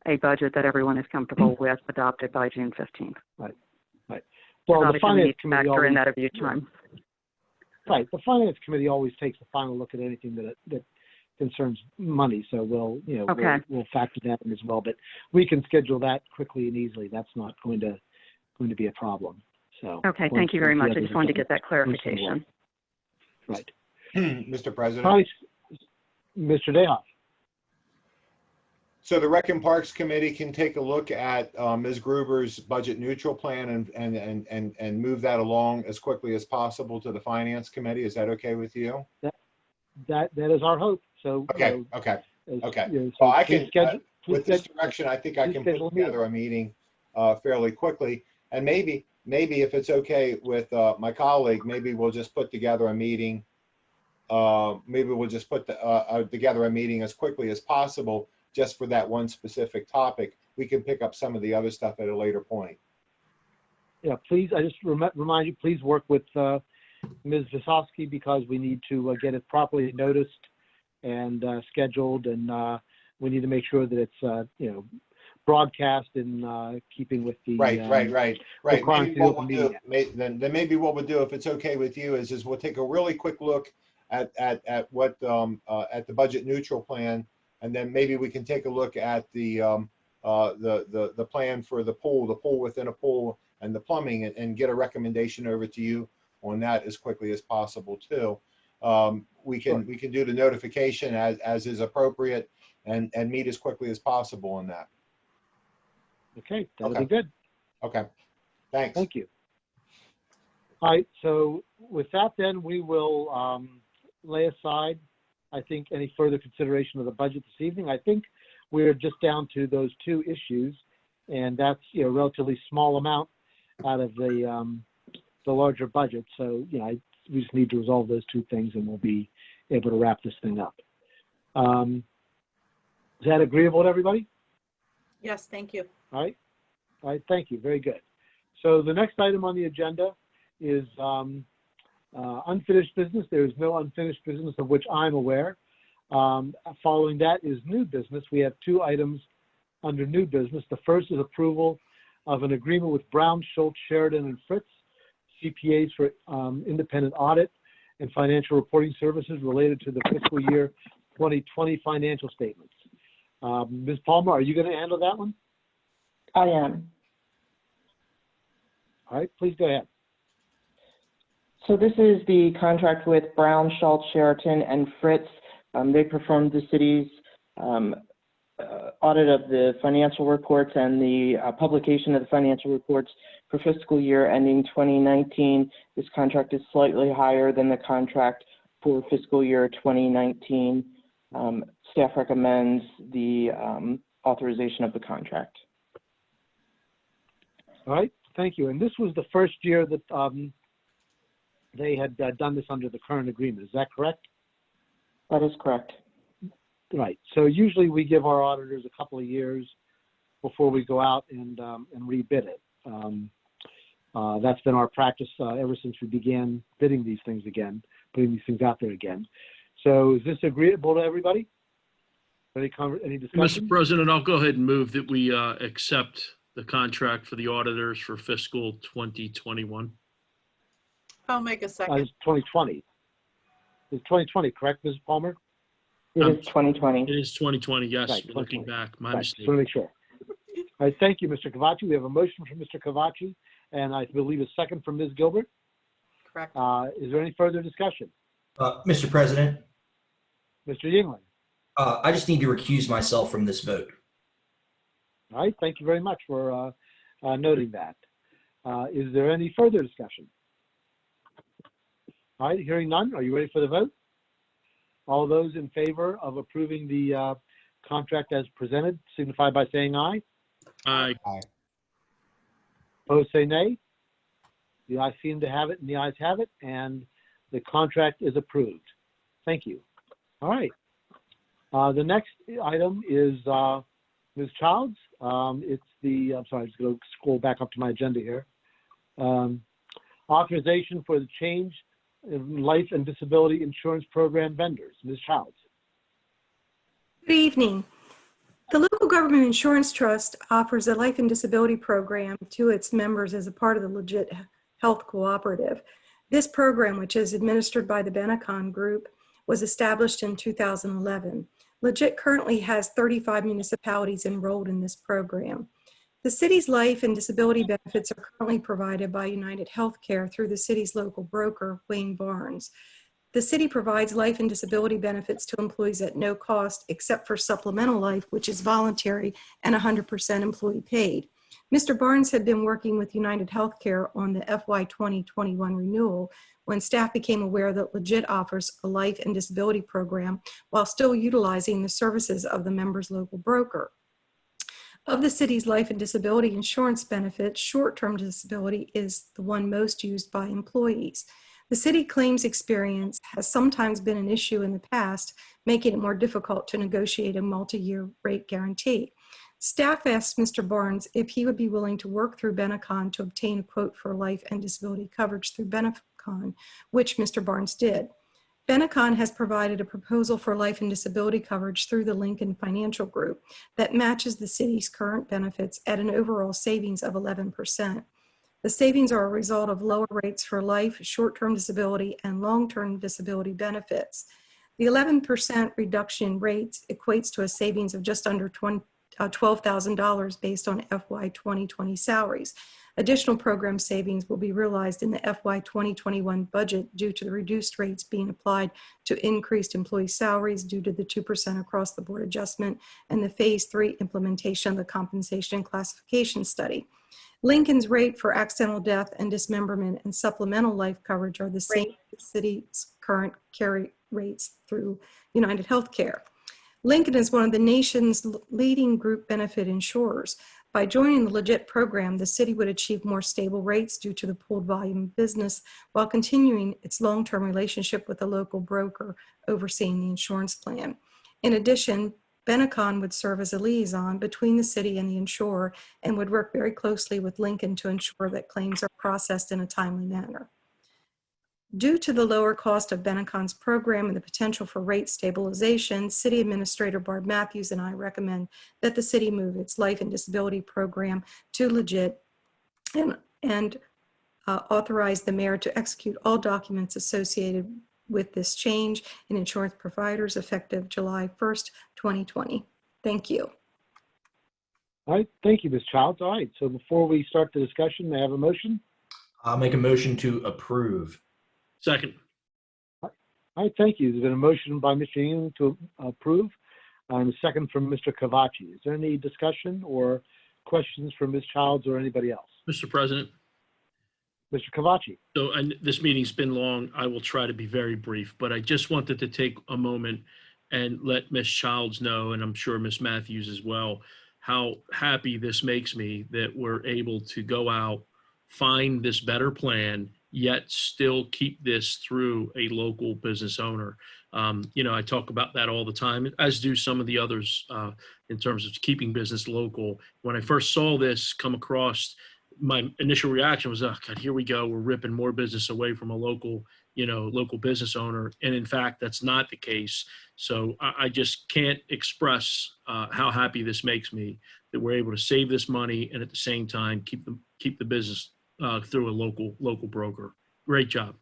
a budget that everyone is comfortable with adopted by June 15th? Right. Well, the Obviously, we Finance need to Committee factor in always, that a few times. right, the Finance Committee always takes a final look at anything that concerns money, so we'll factor that in as well. But we can schedule that quickly and easily. That's not going to be a problem. So Okay, thank you very much. I just wanted to get that clarification. Right. Mr. President. Hi, Mr. Dehoff. So the Rec and Parks Committee can take a look at Ms. Gruber's budget neutral plan and move that along as quickly as possible to the Finance Committee. Is that okay with you? That is our hope. So Okay. so Well, I please can, with this direction, I think I can put together a meeting fairly quickly. And maybe if it's okay with my colleague, maybe we'll just put together a meeting. Maybe we'll just put together a meeting as quickly as possible, just for that one specific topic. We can pick up some of the other stuff at a later point. Yeah, please, I just remind you, please work with Ms. Visovsky, because we need to get it properly noticed and scheduled, and we need to make sure that it's broadcast in keeping with the Right. requirements of the open meeting act. Then maybe what we'll do, if it's okay with you, is we'll take a really quick look at what at the budget neutral plan, and then maybe we can take a look at the plan for the pool within a pool, and the plumbing, and get a recommendation over to you on that as quickly as possible too. We can do the notification as is appropriate, and meet as quickly as possible on that. Okay, that'll be good. Okay, thanks. Thank you. All right, so with that, then we will lay aside, I think, any further consideration of the budget this evening. I think we're just down to those two issues, and that's a relatively small amount out of the larger budget. So we just need to resolve those two things, and we'll be able to wrap this thing up. Is that agreeable to everybody? Yes, thank you. All right, thank you, very good. So the next item on the agenda is unfinished business. There is no unfinished business of which I'm aware. Following that is new business. We have two items under new business. The first is approval of an agreement with Brown, Schultz, Sheridan, and Fritz, CPAs for independent audit and financial reporting services related to the fiscal year 2020 financial statements. Ms. Palmer, are you going to handle that one? I am. All right, please go ahead. So this is the contract with Brown, Schultz, Sheridan, and Fritz. They performed the city's audit of the financial reports and the publication of the financial reports for fiscal year ending 2019. This contract is slightly higher than the contract for fiscal year 2019. Staff recommends the authorization of the contract. All right, thank you. And this was the first year that they had done this under the current agreement. Is that correct? That is correct. Right. So usually we give our auditors a couple of years before we go out and rebid it. That's been our practice ever since we began bidding these things again, putting these things out there again. So is this agreeable to everybody? Any discussion? Mr. President, I'll go ahead and move that we accept the contract for the auditors for fiscal 2021. I'll make a second. It's 2020. It's 2020, correct, Ms. Palmer? It is 2020. It is 2020, yes. Right, Looking back, my Right, mistake. just want to make sure. All right, thank you, Mr. Cavaci. We have a motion from Mr. Cavaci, and I believe a second from Ms. Gilbert. Correct. Is there any further discussion? Mr. President, Mr. Yingling? I just need to recuse myself from this vote. All right, thank you very much for noting that. Is there any further discussion? All right, hearing none, are you ready for the vote? All those in favor of approving the contract as presented signify by saying aye. Aye. Aye. Opposed, say nay. The ayes seem to have it, and the ayes have it, and the contract is approved. Thank you. All right. The next item is Ms. Childs. It's the, I'm sorry, I'm just going to scroll back up to my agenda here. Authorization for the change in life and disability insurance program vendors. Ms. Childs. Good evening. The Local Government Insurance Trust offers a life and disability program to its members as a part of the Legit Health Cooperative. This program, which is administered by the Benecon Group, was established in 2011. Legit currently has 35 municipalities enrolled in this program. The city's life and disability benefits are currently provided by United Healthcare through the city's local broker, Wayne Barnes. The city provides life and disability benefits to employees at no cost except for supplemental life, which is voluntary and 100% employee paid. Mr. Barnes had been working with United Healthcare on the FY 2021 renewal when staff became aware that Legit offers a life and disability program while still utilizing the services of the member's local broker. Of the city's life and disability insurance benefits, short-term disability is the one most used by employees. The city claims experience has sometimes been an issue in the past, making it more difficult to negotiate a multi-year rate guarantee. Staff asked Mr. Barnes if he would be willing to work through Benecon to obtain a quote for life and disability coverage through Benecon, which Mr. Barnes did. Benecon has provided a proposal for life and disability coverage through the Lincoln Financial Group that matches the city's current benefits at an overall savings of 11%. The savings are a result of lower rates for life, short-term disability, and long-term disability benefits. The 11% reduction in rates equates to a savings of just under $12,000 based on FY 2020 salaries. Additional program savings will be realized in the FY 2021 budget due to the reduced rates being applied to increased employee salaries due to the 2% across the board adjustment and the phase 3 implementation of the compensation and classification study. Lincoln's rate for accidental death and dismemberment and supplemental life coverage are the same as the city's current carry rates through United Healthcare. Lincoln is one of the nation's leading group benefit insurers. By joining the Legit program, the city would achieve more stable rates due to the pooled volume of business while continuing its long-term relationship with a local broker overseeing the insurance plan. In addition, Benecon would serve as a liaison between the city and the insurer and would work very closely with Lincoln to ensure that claims are processed in a timely manner. Due to the lower cost of Benecon's program and the potential for rate stabilization, City Administrator Barb Matthews and I recommend that the city move its life and disability program to Legit and authorize the mayor to execute all documents associated with this change in insurance providers effective July 1st, 2020. Thank you. All right, thank you, Ms. Childs. All right, so before we start the discussion, may I have a motion? I'll make a motion to approve. Second. All right, thank you. There's been a motion by Mr. Young to approve and a second from Mr. Cavaci. Is there any discussion or questions from Ms. Childs or anybody else? Mr. President. Mr. Cavaci. So this meeting's been long. I will try to be very brief, but I just wanted to take a moment and let Ms. Childs know, and I'm sure Ms. Matthews as well, how happy this makes me that we're able to go out, find this better plan, yet still keep this through a local business owner. I talk about that all the time, as do some of the others in terms of keeping business local. When I first saw this come across, my initial reaction was, oh God, here we go. We're ripping more business away from a local business owner. And in fact, that's not the case. So I just can't express how happy this makes me that we're able to save this money and at the same time keep the business through a local broker. Great job.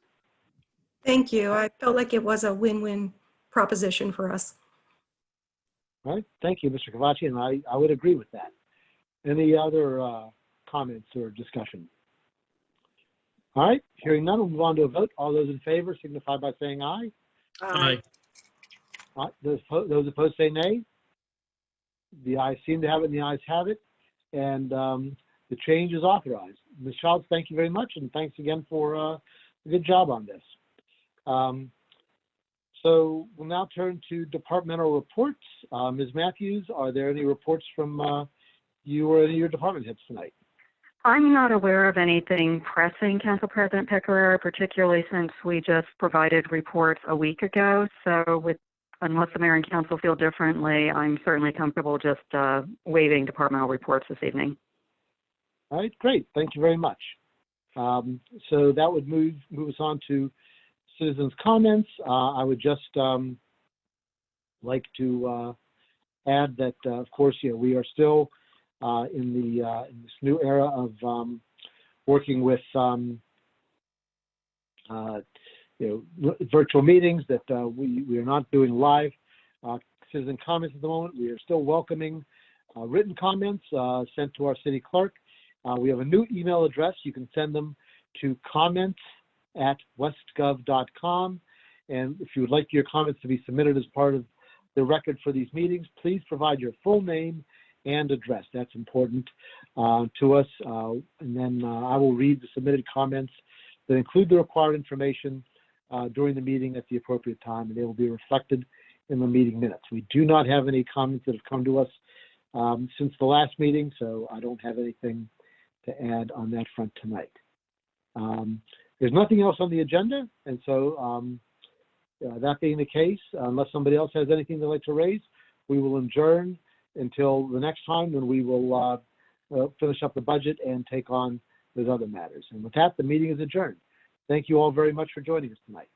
Thank you. I felt like it was a win-win proposition for us. All right, thank you, Mr. Cavaci, and I would agree with that. Any other comments or discussion? All right, hearing none, we'll move on to a vote. All those in favor signify by saying aye. Aye. All right, those opposed say nay. The ayes seem to have it and the ayes have it. And the change is authorized. Ms. Schultz, thank you very much, and thanks again for a good job on this. So we'll now turn to departmental reports. Ms. Matthews, are there any reports from you or any of your department heads tonight? I'm not aware of anything pressing, Council President Pecoraro, particularly since we just provided reports a week ago. So unless the mayor and council feel differently, I'm certainly comfortable just waiving departmental reports this evening. All right, great. Thank you very much. So that would move us on to citizens' comments. I would just like to add that, of course, we are still in this new era of working with virtual meetings, that we are not doing live citizen comments at the moment. We are still welcoming written comments sent to our city clerk. We have a new email address. You can send them to comments@westgov.com. And if you would like your comments to be submitted as part of the record for these meetings, please provide your full name and address. That's important to us. And then I will read the submitted comments that include the required information during the meeting at the appropriate time, and they will be reflected in the meeting minutes. We do not have any comments that have come to us since the last meeting, so I don't have anything to add on that front tonight. There's nothing else on the agenda, and so that being the case, unless somebody else has anything they'd like to raise, we will adjourn until the next time when we will finish up the budget and take on those other matters. And with that, the meeting is adjourned. Thank you all very much for joining us tonight.